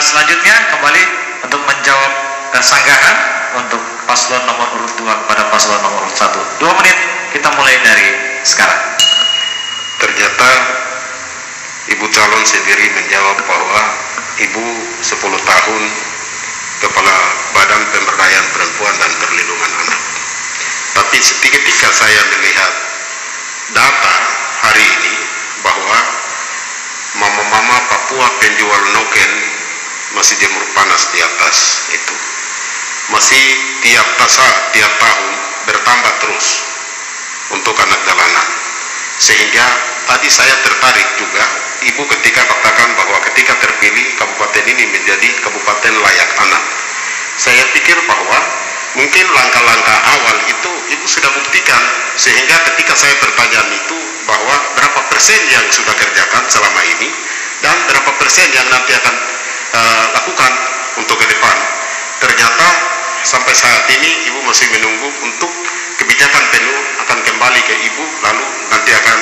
Selanjutnya kembali untuk menjawab sanggahan untuk paslon nomor urut 2 kepada paslon nomor urut 1. 2 menit kita mulai dari sekarang. Ternyata ibu calon sendiri menjawab bahwa ibu 10 tahun Kepala Badan Pemberdayaan Perempuan dan Perlindungan Anak. Tapi ketika saya melihat data hari ini bahwa mama-mama Papua penjual noken masih jemur panas di atas itu, masih tiap tahun bertambah terus untuk anak jalanan, sehingga tadi saya tertarik juga ibu ketika katakan bahwa ketika terpilih kabupaten ini menjadi kabupaten layak anak. Saya pikir bahwa mungkin langkah-langkah awal itu ibu sudah buktikan, sehingga ketika saya pertanyaan itu bahwa berapa persen yang sudah kerjakan selama ini dan berapa persen yang nanti akan lakukan untuk ke depan, ternyata sampai saat ini ibu masih menunggu untuk kebijakan penuh akan kembali ke ibu, lalu nanti akan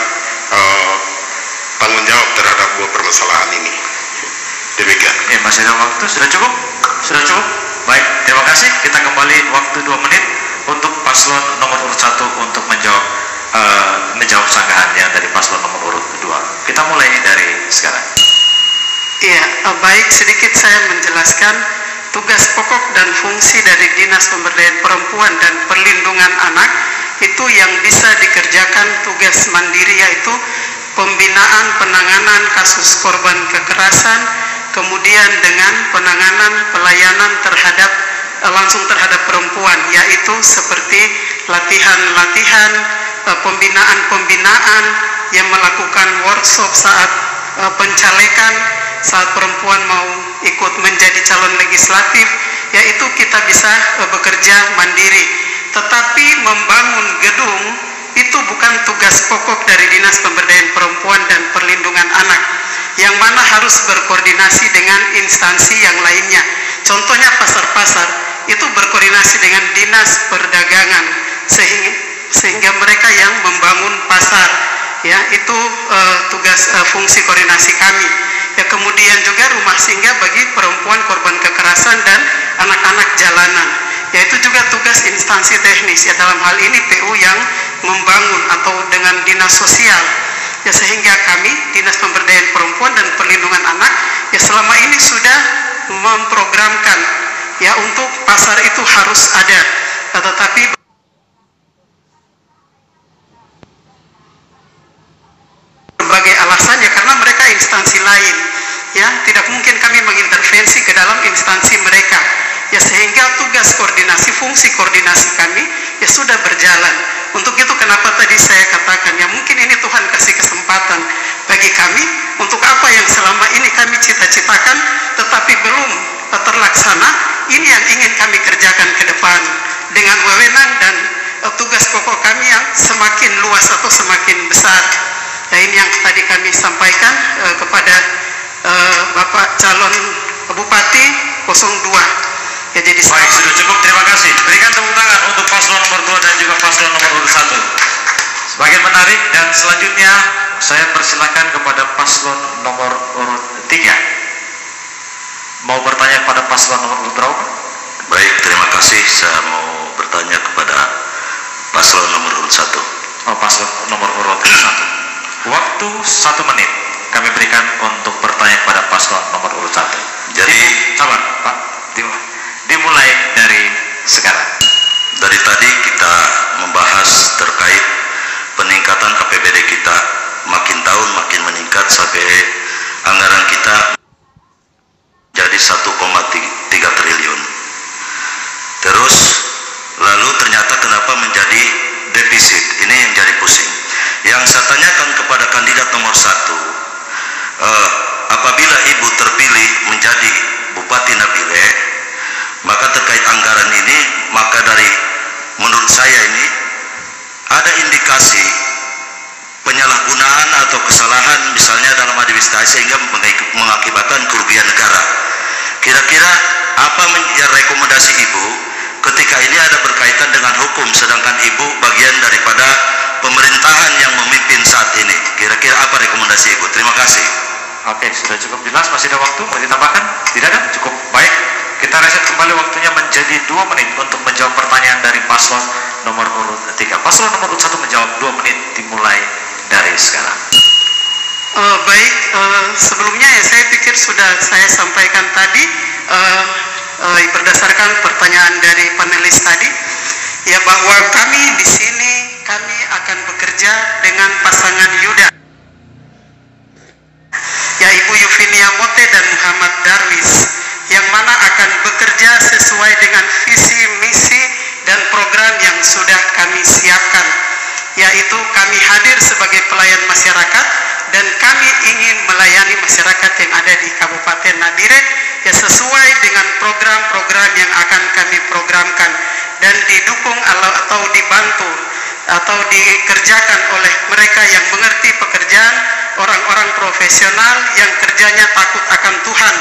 tanggung jawab terhadap 2 permasalahan ini. Demikian. Ya, masih ada waktu. Sudah cukup? Sudah cukup? Baik, terima kasih. Kita kembali waktu 2 menit untuk paslon nomor urut 1 untuk menjawab sanggahan yang dari paslon nomor urut 2. Kita mulai dari sekarang. Ya, baik, sedikit saya menjelaskan tugas pokok dan fungsi dari Dinas Pemberdayaan Perempuan dan Perlindungan Anak itu yang bisa dikerjakan tugas mandiri, yaitu pembinaan penanganan kasus korban kekerasan, kemudian dengan penanganan pelayanan terhadap langsung terhadap perempuan, yaitu seperti latihan-latihan, pembinaan-pembinaan yang melakukan workshop saat pencalekan, saat perempuan mau ikut menjadi calon legislatif, yaitu kita bisa bekerja mandiri. Tetapi membangun gedung itu bukan tugas pokok dari Dinas Pemberdayaan Perempuan dan Perlindungan Anak, yang mana harus berkoordinasi dengan instansi yang lainnya. Contohnya pasar-pasar itu berkoordinasi dengan Dinas Perdagangan, sehingga mereka yang membangun pasar, ya, itu tugas fungsi koordinasi kami. Ya, kemudian juga rumah singgah bagi perempuan korban kekerasan dan anak-anak jalanan, yaitu juga tugas instansi teknis, ya, dalam hal ini PU yang membangun atau dengan dinas sosial, ya, sehingga kami Dinas Pemberdayaan Perempuan dan Perlindungan Anak ya selama ini sudah memprogramkan, ya, untuk pasar itu harus ada, tetapi berbagai alasan, ya, karena mereka instansi lain, ya, tidak mungkin kami mengintervensi ke dalam instansi mereka, ya, sehingga tugas koordinasi, fungsi koordinasi kami ya sudah berjalan. Untuk itu kenapa tadi saya katakan, ya, mungkin ini Tuhan kasih kesempatan bagi kami untuk apa yang selama ini kami cita-citakan tetapi belum terlaksana, ini yang ingin kami kerjakan ke depan dengan wewenang dan tugas pokok kami yang semakin luas atau semakin besar. Ya, ini yang tadi kami sampaikan kepada Bapak calon Bupati 02. Ya, jadi baik, sudah cukup, terima kasih. Berikan tepuk tangan untuk paslon nomor 2 dan juga paslon nomor urut 1. Sebagai menarik, dan selanjutnya saya persilakan kepada paslon nomor urut 3. Mau bertanya kepada paslon nomor urut berapa? Baik, terima kasih. Saya mau bertanya kepada paslon nomor urut 1. Oh, paslon nomor urut 1. Waktu 1 menit kami berikan untuk bertanya kepada paslon nomor urut 1. Jadi, sabar Pak, dimulai dari sekarang. Dari tadi kita membahas terkait peningkatan APBD kita, makin tahun makin meningkat sampai anggaran kita jadi 1,3 triliun. Terus lalu ternyata kenapa menjadi defisit? Ini yang jadi pusing. Yang saya tanyakan kepada kandidat nomor 1, apabila ibu terpilih menjadi Bupati Nabire, maka terkait anggaran ini, maka dari menurut saya ini ada indikasi penyalahgunaan atau kesalahan misalnya dalam administrasi sehingga mengakibatkan kerugian negara. Kira-kira apa rekomendasi ibu ketika ini ada berkaitan dengan hukum, sedangkan ibu bagian daripada pemerintahan yang memimpin saat ini? Kira-kira apa rekomendasi ibu? Terima kasih. Oke, sudah cukup jelas. Masih ada waktu? Mau ditambahkan? Tidak ada? Cukup. Baik, kita reset kembali waktunya menjadi 2 menit untuk menjawab pertanyaan dari paslon nomor urut 3. Paslon nomor urut 1 menjawab 2 menit dimulai dari sekarang. Baik, sebelumnya ya saya pikir sudah saya sampaikan tadi berdasarkan pertanyaan dari panelis tadi, ya, bahwa kami di sini kami akan bekerja dengan pasangan Yuda, ya, Ibu Yuvinia Mote dan Muhammad Darwis, yang mana akan bekerja sesuai dengan visi, misi, dan program yang sudah kami siapkan, yaitu kami hadir sebagai pelayan masyarakat dan kami ingin melayani masyarakat yang ada di Kabupaten Nabire, ya, sesuai dengan program-program yang akan kami programkan dan didukung atau dibantu atau dikerjakan oleh mereka yang mengerti pekerjaan, orang-orang profesional yang kerjanya takut akan Tuhan,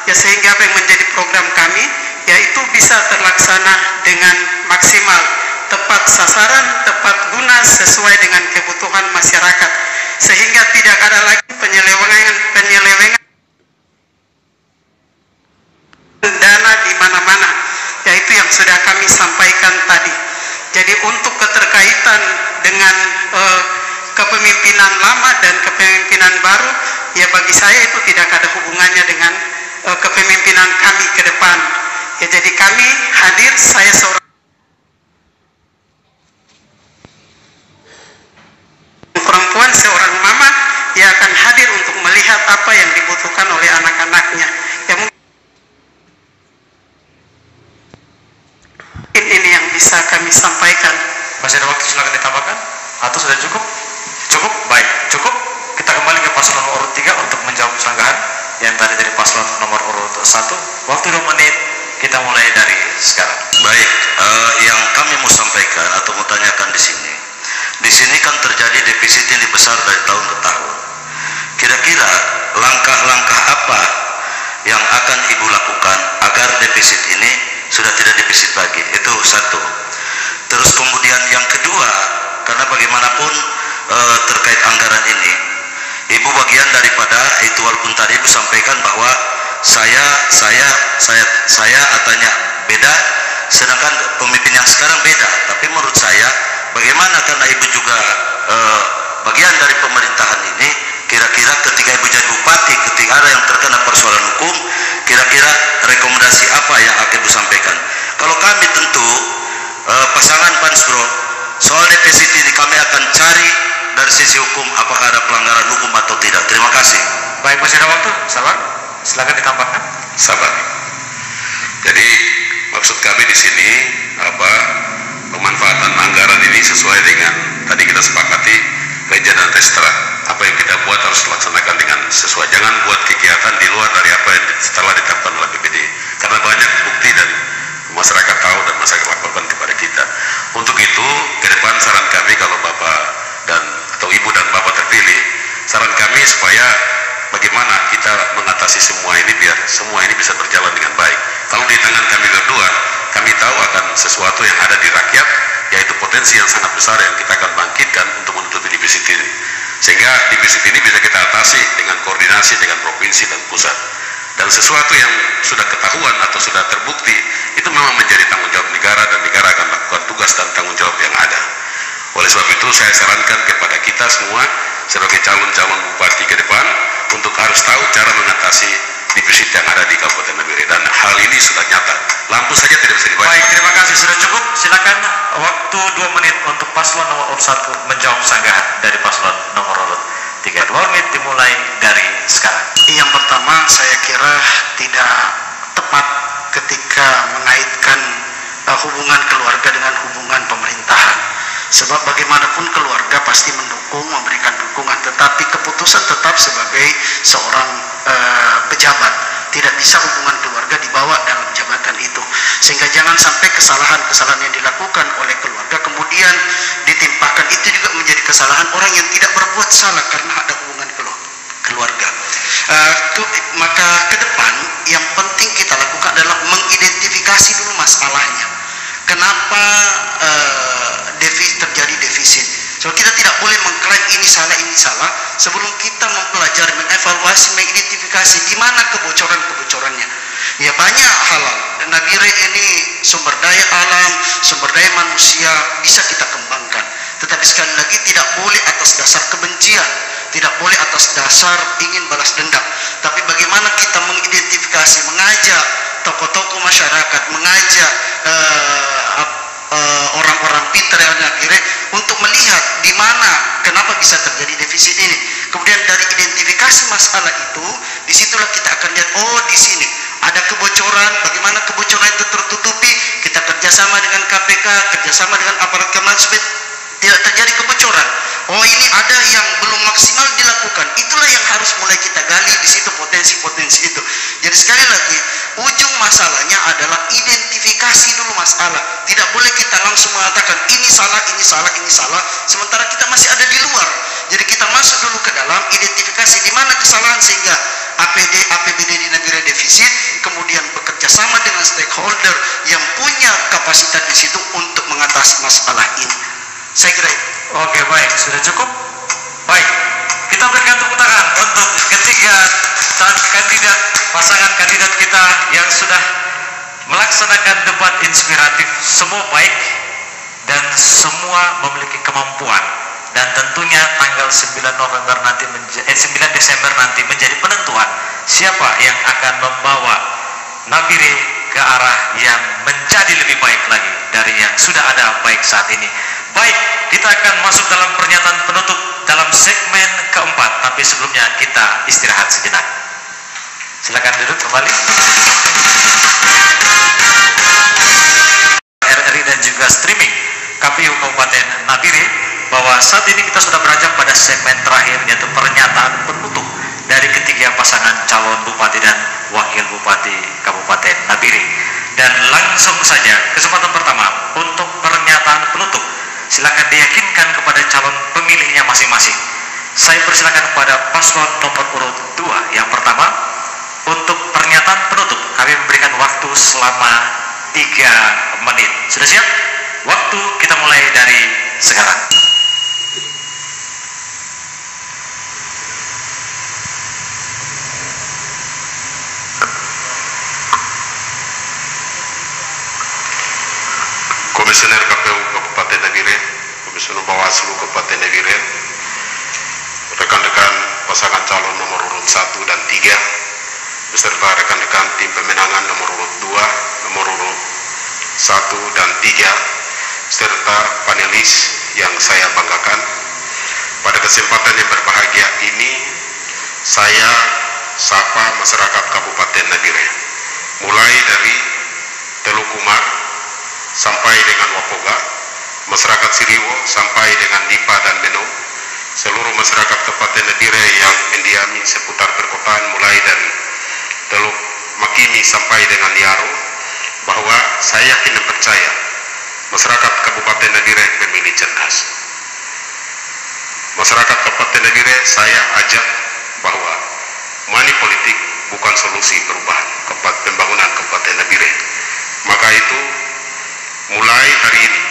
ya, sehingga apa yang menjadi program kami yaitu bisa terlaksana dengan maksimal, tepat sasaran, tepat guna, sesuai dengan kebutuhan masyarakat, sehingga tidak ada lagi penyelewengan dana di mana-mana, yaitu yang sudah kami sampaikan tadi. Jadi untuk keterkaitan dengan kepemimpinan lama dan kepemimpinan baru, ya bagi saya itu tidak ada hubungannya dengan kepemimpinan kami ke depan. Ya, jadi kami hadir, saya seorang perempuan, seorang mama yang akan hadir untuk melihat apa yang dibutuhkan oleh anak-anaknya. Ya, mungkin ini yang bisa kami sampaikan. Masih ada waktu, silakan ditambahkan atau sudah cukup? Cukup, baik, cukup. Kita kembali ke paslon nomor urut 3 untuk menjawab sanggahan yang tadi dari paslon nomor urut 1. Waktu 2 menit, kita mulai dari sekarang. Baik, yang kami mau sampaikan atau mau tanyakan di sini kan terjadi defisit ini besar dari tahun ke tahun. Kira-kira langkah-langkah apa yang akan Ibu lakukan agar defisit ini sudah tidak defisit lagi? Itu satu. Terus kemudian yang kedua, karena bagaimanapun terkait anggaran ini, Ibu bagian daripada itu, walaupun tadi Ibu sampaikan bahwa saya katanya beda, sedangkan pemimpin yang sekarang beda. Tapi menurut saya, bagaimana karena Ibu juga bagian dari pemerintahan ini, kira-kira ketika Ibu jadi bupati, ketika ada yang terkena persoalan hukum, kira-kira rekomendasi apa yang akan Ibu sampaikan? Kalau kami tentu pasangan Pansbro, soal defisit ini kami akan cari dari sisi hukum apakah ada pelanggaran hukum atau tidak. Terima kasih. Baik, masih ada waktu, sabar. Silakan ditambahkan. Sabar. Jadi maksud kami di sini pemanfaatan anggaran ini sesuai dengan tadi kita sepakati reja dan restoran. Apa yang kita buat harus dilaksanakan dengan sesuai. Jangan buat kegiatan di luar dari apa yang setelah ditetapkan oleh BPD. Karena banyak bukti dan masyarakat tahu dan masyarakat laporkan kepada kita. Untuk itu, ke depan saran kami kalau Bapak atau Ibu dan Bapak terpilih, saran kami supaya bagaimana kita mengatasi semua ini biar semua ini bisa berjalan dengan baik. Kalau di tangan kami berdua, kami tahu akan sesuatu yang ada di rakyat, yaitu potensi yang sangat besar yang kita akan bangkitkan untuk menutupi defisit ini. Sehingga defisit ini bisa kita atasi dengan koordinasi dengan provinsi dan pusat. Dan sesuatu yang sudah ketahuan atau sudah terbukti, itu memang menjadi tanggung jawab negara, dan negara akan melakukan tugas dan tanggung jawab yang ada. Oleh sebab itu saya sarankan kepada kita semua sebagai calon-calon bupati ke depan untuk harus tahu cara mengatasi defisit yang ada di Kabupaten Nabire, dan hal ini sudah nyata. Lampu saja tidak bisa dibaca. Baik, terima kasih, sudah cukup. Silakan waktu 2 menit untuk paslon nomor urut 1 menjawab sanggahan dari paslon nomor urut 3. 2 menit dimulai dari sekarang. Yang pertama, saya kira tidak tepat ketika mengaitkan hubungan keluarga dengan hubungan pemerintahan. Sebab bagaimanapun keluarga pasti mendukung, memberikan dukungan, tetapi keputusan tetap sebagai seorang pejabat. Tidak bisa hubungan keluarga dibawa dalam jabatan itu. Sehingga jangan sampai kesalahan-kesalahan yang dilakukan oleh keluarga kemudian ditimpakan itu juga menjadi kesalahan orang yang tidak berbuat salah karena ada hubungan keluarga. Maka ke depan yang penting kita lakukan adalah mengidentifikasi dulu masalahnya. Kenapa terjadi defisit? So kita tidak boleh mengklaim ini salah sebelum kita mempelajari, mengevaluasi, mengidentifikasi di mana kebocoran-kebocorannya. Ya banyak hal. Nabire ini sumber daya alam, sumber daya manusia bisa kita kembangkan. Tetapi sekali lagi tidak boleh atas dasar kebencian, tidak boleh atas dasar ingin balas dendam. Tapi bagaimana kita mengidentifikasi, mengajak tokoh-tokoh masyarakat, mengajak orang-orang pintar yang ada Nabire untuk melihat di mana, kenapa bisa terjadi defisit ini. Kemudian dari identifikasi masalah itu, disitulah kita akan lihat, oh di sini ada kebocoran, bagaimana kebocoran itu tertutupi. Kita kerjasama dengan KPK, kerjasama dengan aparat keamanan supaya tidak terjadi kebocoran. Oh ini ada yang belum maksimal dilakukan, itulah yang harus mulai kita gali di situ potensi-potensi itu. Jadi sekali lagi, ujung masalahnya adalah identifikasi dulu masalah. Tidak boleh kita langsung mengatakan ini salah, sementara kita masih ada di luar. Jadi kita masuk dulu ke dalam, identifikasi di mana kesalahan sehingga APBD di negara defisit, kemudian bekerja sama dengan stakeholder yang punya kapasitas di situ untuk mengatasi masalah ini. Saya kira itu. Oke, baik, sudah cukup. Baik, kita berikan tepuk tangan untuk ketiga kandidat, pasangan kandidat kita yang sudah melaksanakan debat inspiratif. Semua baik dan semua memiliki kemampuan dan tentunya tanggal 9 Desember nanti menjadi penentuan siapa yang akan membawa Nabire ke arah yang menjadi lebih baik lagi dari yang sudah ada baik saat ini. Baik, kita akan masuk dalam pernyataan penutup dalam segmen keempat, tapi sebelumnya kita istirahat sejenak. Silakan duduk kembali. RRI dan juga streaming KPU Kabupaten Nabire, bahwa saat ini kita sudah beranjak pada segmen terakhir, yaitu pernyataan penutup dari ketiga pasangan calon bupati dan wakil bupati Kabupaten Nabire. Dan langsung saja kesempatan pertama untuk pernyataan penutup, silakan diyakinkan kepada calon pemilihnya masing-masing. Saya persilakan kepada paslon nomor urut 2 yang pertama untuk pernyataan penutup. Kami memberikan waktu selama 3 menit. Sudah siap? Waktu kita mulai dari sekarang. Komisioner KPU Kabupaten Nabire, Komisioner Bawaslu Kabupaten Nabire, rekan-rekan pasangan calon nomor urut 1 dan 3, beserta rekan-rekan tim pemenangan nomor urut 2, nomor urut 1 dan 3, serta panelis yang saya banggakan. Pada kesempatan yang berbahagia ini, saya sapa masyarakat Kabupaten Nabire, mulai dari Teluk Kumar sampai dengan Wapoga, masyarakat Siriwo sampai dengan Dipa dan Beno, seluruh masyarakat Kabupaten Nabire yang mendiami seputar perkotaan mulai dari Teluk Makini sampai dengan Yaro, bahwa saya yakin dan percaya masyarakat Kabupaten Nabire pemilih cerdas. Masyarakat Kabupaten Nabire saya ajak bahwa money politik bukan solusi perubahan pembangunan Kabupaten Nabire. Maka itu mulai hari ini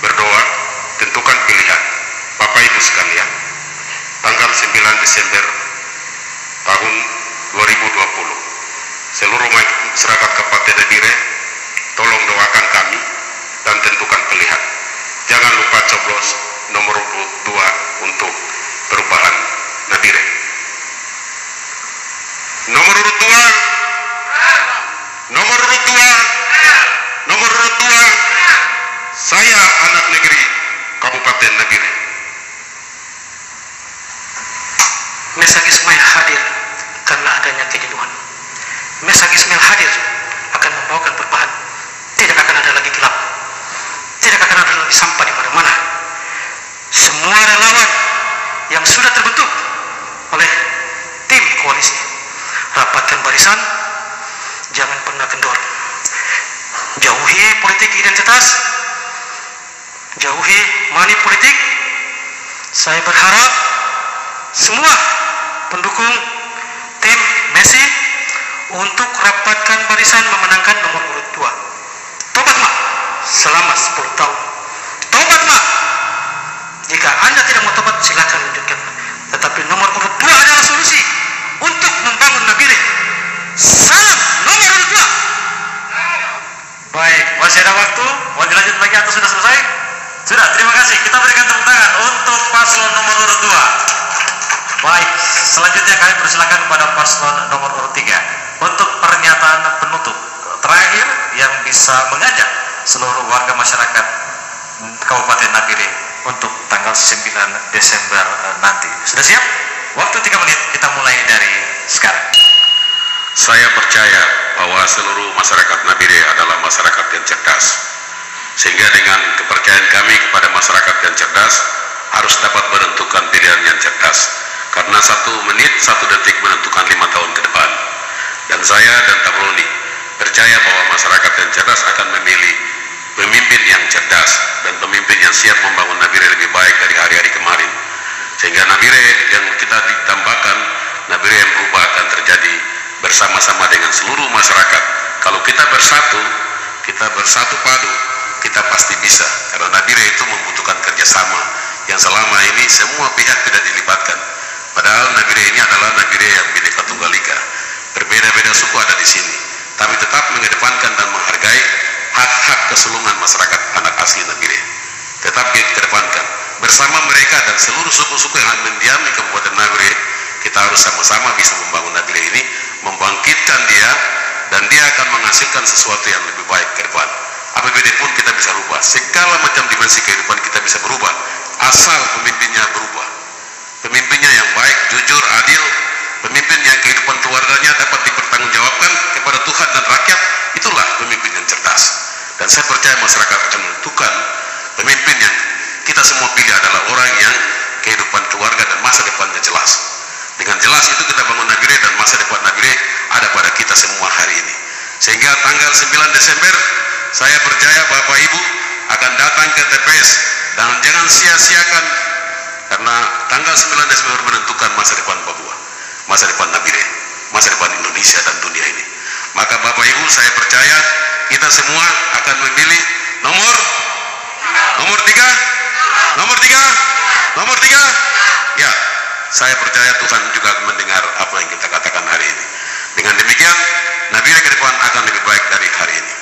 berdoa, tentukan pilihan Bapak Ibu sekalian. Tanggal 9 Desember tahun 2020, seluruh masyarakat Kabupaten Nabire, tolong doakan kami dan tentukan pilihan. Jangan lupa coblos nomor urut 2 untuk perubahan Nabire. Nomor urut 2, nomor urut 2, nomor urut 2, saya anak negeri Kabupaten Nabire. Mesak Ismail hadir karena adanya kejenuhan. Mesak Ismail hadir akan membawakan perubahan. Tidak akan ada lagi gelap. Tidak akan ada lagi sampah di mana-mana. Semua relawan yang sudah terbentuk oleh tim koalisi, rapatkan barisan, jangan pernah kendor. Jauhi politik identitas, jauhi money politik. Saya berharap semua pendukung tim Messi untuk rapatkan barisan memenangkan nomor urut 2. Tobat mak selama 10 tahun. Tobat mak. Jika Anda tidak mau tobat, silakan lanjutkan. Tetapi nomor urut 2 adalah solusi untuk membangun Nabire. Salam nomor urut 2. Baik, masih ada waktu. Mau dilanjut lagi atau sudah selesai? Sudah, terima kasih. Kita berikan tepuk tangan untuk paslon nomor urut 2. Baik, selanjutnya kami persilakan kepada paslon nomor urut 3 untuk pernyataan penutup terakhir yang bisa mengajak seluruh warga masyarakat Kabupaten Nabire untuk tanggal 9 Desember nanti. Sudah siap? Waktu 3 menit, kita mulai dari sekarang. Saya percaya bahwa seluruh masyarakat Nabire adalah masyarakat yang cerdas, sehingga dengan kepercayaan kami kepada masyarakat yang cerdas harus dapat menentukan pilihan yang cerdas, karena 1 menit 1 detik menentukan 5 tahun ke depan. Dan saya dan Tabroni percaya bahwa masyarakat yang cerdas akan memilih pemimpin yang cerdas dan pemimpin yang siap membangun Nabire lebih baik dari hari-hari kemarin, sehingga Nabire yang kita ditambahkan, Nabire yang berubah akan terjadi bersama-sama dengan seluruh masyarakat. Kalau kita bersatu padu, kita pasti bisa, karena Nabire itu membutuhkan kerjasama yang selama ini semua pihak tidak dilibatkan. Padahal Nabire ini adalah Nabire yang Bhinneka Tunggal Ika, berbeda-beda suku ada di sini, tapi tetap mengedepankan dan menghargai hak-hak keseluruhan masyarakat anak asli Nabire. Tetap dikedepankan. bersama mereka dan seluruh suku-suku yang mendiami Kabupaten Nabire, kita harus sama-sama bisa membangun Nabire ini, membangkitkan dia, dan dia akan menghasilkan sesuatu yang lebih baik ke depan. APBD pun kita bisa rubah, segala macam dimensi kehidupan kita bisa berubah, asal pemimpinnya berubah. Pemimpinnya yang baik, jujur, adil, pemimpin yang kehidupan keluarganya dapat dipertanggungjawabkan kepada Tuhan dan rakyat, itulah pemimpin yang cerdas. Dan saya percaya masyarakat akan menentukan pemimpin yang kita semua pilih adalah orang yang kehidupan keluarga dan masa depannya jelas. Dengan jelas itu kita bangun Nabire, dan masa depan Nabire ada pada kita semua hari ini. Sehingga tanggal 9 Desember saya percaya Bapak Ibu akan datang ke TPS, dan jangan sia-siakan, karena tanggal 9 Desember menentukan masa depan Papua, masa depan Nabire, masa depan Indonesia dan dunia ini. Maka Bapak Ibu, saya percaya kita semua akan memilih nomor 3 ya. Saya percaya Tuhan juga akan mendengar apa yang kita katakan hari ini. Dengan demikian Nabire ke depan akan lebih baik dari hari ini.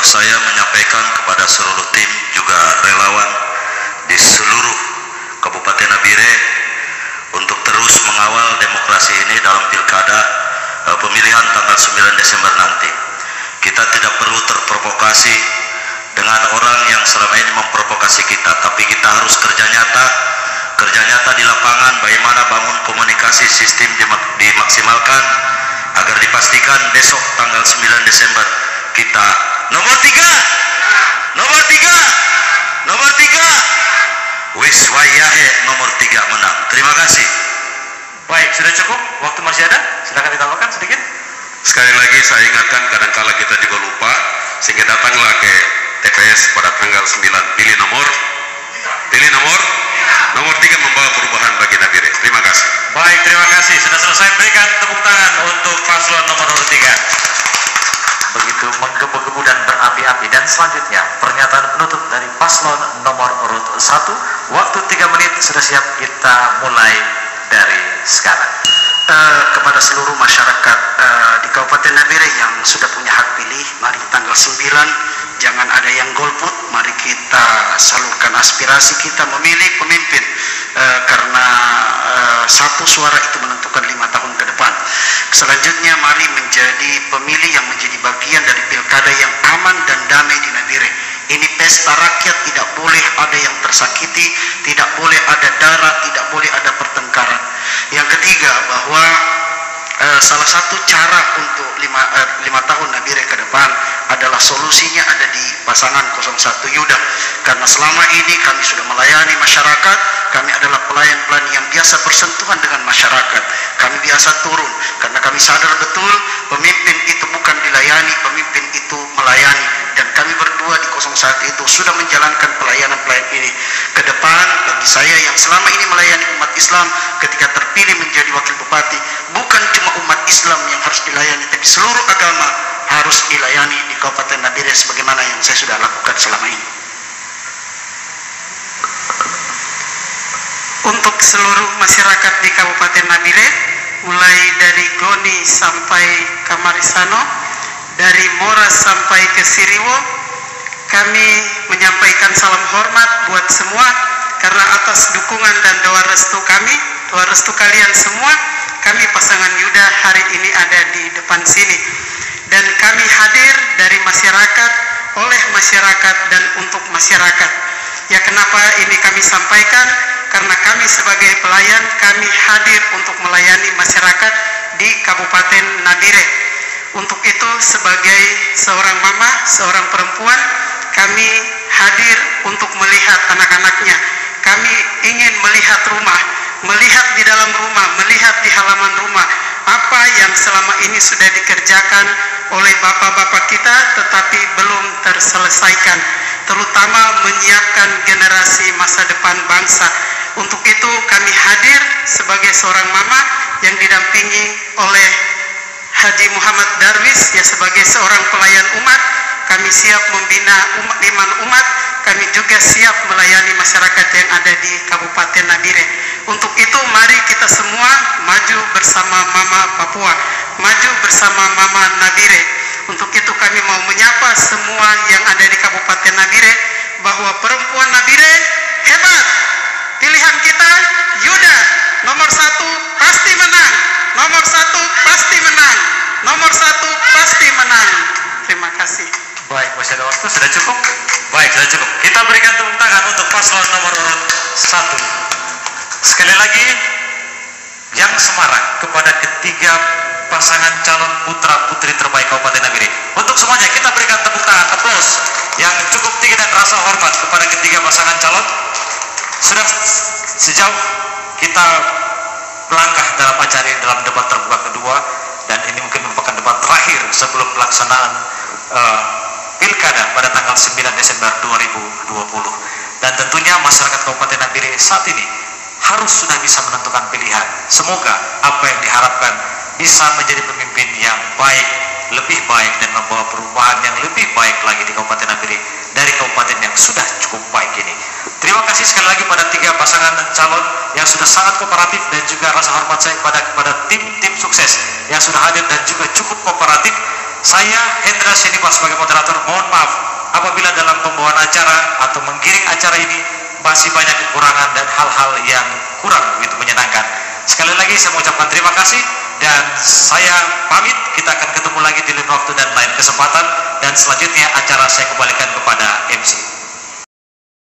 Saya menyampaikan kepada seluruh tim juga relawan di seluruh Kabupaten Nabire untuk terus mengawal demokrasi ini dalam pilkada pemilihan tanggal 9 Desember nanti. Kita tidak perlu terprovokasi dengan orang yang selama ini memprovokasi kita, tapi kita harus kerja nyata di lapangan, bagaimana bangun komunikasi sistem dimaksimalkan agar dipastikan besok tanggal 9 Desember kita nomor 3 wis wayahe nomor 3 menang. Terima kasih. Baik, sudah cukup, waktu masih ada, silakan ditambahkan sedikit. Sekali lagi saya ingatkan, kadangkala kita juga lupa, sehingga datanglah ke TPS pada tanggal 9, pilih nomor 3 membawa perubahan bagi Nabire. Terima kasih. Baik, terima kasih. Sudah selesai, berikan tepuk tangan untuk paslon nomor 3. Begitu menggebu-gebu dan berapi-api. Dan selanjutnya pernyataan penutup dari paslon nomor urut 1. Waktu 3 menit sudah siap, kita mulai dari sekarang. Kepada seluruh masyarakat di Kabupaten Nabire yang sudah punya hak pilih, mari tanggal 9 jangan ada yang golput, mari kita salurkan aspirasi kita memilih pemimpin, karena satu suara itu menentukan 5 tahun ke depan. Selanjutnya mari menjadi pemilih yang menjadi bagian dari pilkada yang aman dan damai di Nabire. Ini pesta rakyat, tidak boleh ada yang tersakiti, tidak boleh ada darah, tidak boleh ada pertengkaran. Yang ketiga, bahwa salah satu cara untuk 5 tahun Nabire ke depan adalah solusinya ada di pasangan 01 Yuda. Karena selama ini kami sudah melayani masyarakat, kami adalah pelayan-pelayan yang biasa bersentuhan dengan masyarakat. Kami biasa turun, karena kami sadar betul pemimpin itu bukan dilayani, pemimpin itu melayani. Dan kami berdua di 01 itu sudah menjalankan pelayanan-pelayan ini. Ke depan, bagi saya yang selama ini melayani umat Islam, ketika terpilih menjadi wakil bupati, bukan cuma umat Islam yang harus dilayani, tapi seluruh agama harus dilayani di Kabupaten Nabire sebagaimana yang saya sudah lakukan selama ini. Untuk seluruh masyarakat di Kabupaten Nabire, mulai dari Goni sampai Kamarisano, dari Moras sampai ke Siriwo, kami menyampaikan salam hormat buat semua, karena atas dukungan dan doa restu kami, doa restu kalian semua, kami pasangan Yuda hari ini ada di depan sini. Dan kami hadir dari masyarakat, oleh masyarakat, dan untuk masyarakat. Ya, kenapa ini kami sampaikan? Karena kami sebagai pelayan, kami hadir untuk melayani masyarakat di Kabupaten Nabire. Untuk itu, sebagai seorang mama, seorang perempuan, kami hadir untuk melihat anak-anaknya. Kami ingin melihat rumah, melihat di dalam rumah, melihat di halaman rumah, apa yang selama ini sudah dikerjakan oleh bapak-bapak kita tetapi belum terselesaikan, terutama menyiapkan generasi masa depan bangsa. Untuk itu kami hadir sebagai seorang mama yang didampingi oleh Haji Muhammad Darwis, ya, sebagai seorang pelayan umat. Kami siap membina iman umat, kami juga siap melayani masyarakat yang ada di Kabupaten Nabire. Untuk itu mari kita semua maju bersama Mama Papua, maju bersama Mama Nabire. Untuk itu kami mau menyapa semua yang ada di Kabupaten Nabire bahwa perempuan pasti menang. Nomor 1 pasti menang. Nomor 1 pasti menang. Terima kasih. Baik, masih ada waktu, sudah cukup? Baik, sudah cukup. Kita berikan tepuk tangan untuk paslon nomor urut 1. Sekali lagi, yang semarak kepada ketiga pasangan calon putra-putri terbaik Kabupaten Nabire. Untuk semuanya, kita berikan tepuk tangan, aplaus yang cukup tinggi dan rasa hormat kepada ketiga pasangan calon. Sudah sejauh kita melangkah dalam acara ini, dalam debat terbuka kedua, dan ini mungkin merupakan debat terakhir sebelum pelaksanaan Pilkada pada tanggal 9 Desember 2020. Dan tentunya masyarakat Kabupaten Nabire saat ini harus sudah bisa menentukan pilihan. Semoga apa yang diharapkan bisa menjadi pemimpin yang baik, lebih baik, dan membawa perubahan yang lebih baik lagi di Kabupaten Nabire dari kabupaten yang sudah cukup baik ini. Terima kasih sekali lagi pada tiga pasangan calon yang sudah sangat kooperatif, dan juga rasa hormat saya kepada tim sukses yang sudah hadir dan juga cukup kooperatif. Saya Hendra Senipa sebagai moderator, mohon maaf apabila dalam pembawaan acara atau menggiring acara ini masih banyak kekurangan dan hal-hal yang kurang begitu menyenangkan. Sekali lagi saya mengucapkan terima kasih, dan saya pamit. Kita akan ketemu lagi di lain waktu dan lain kesempatan, dan selanjutnya acara saya kembalikan kepada MC.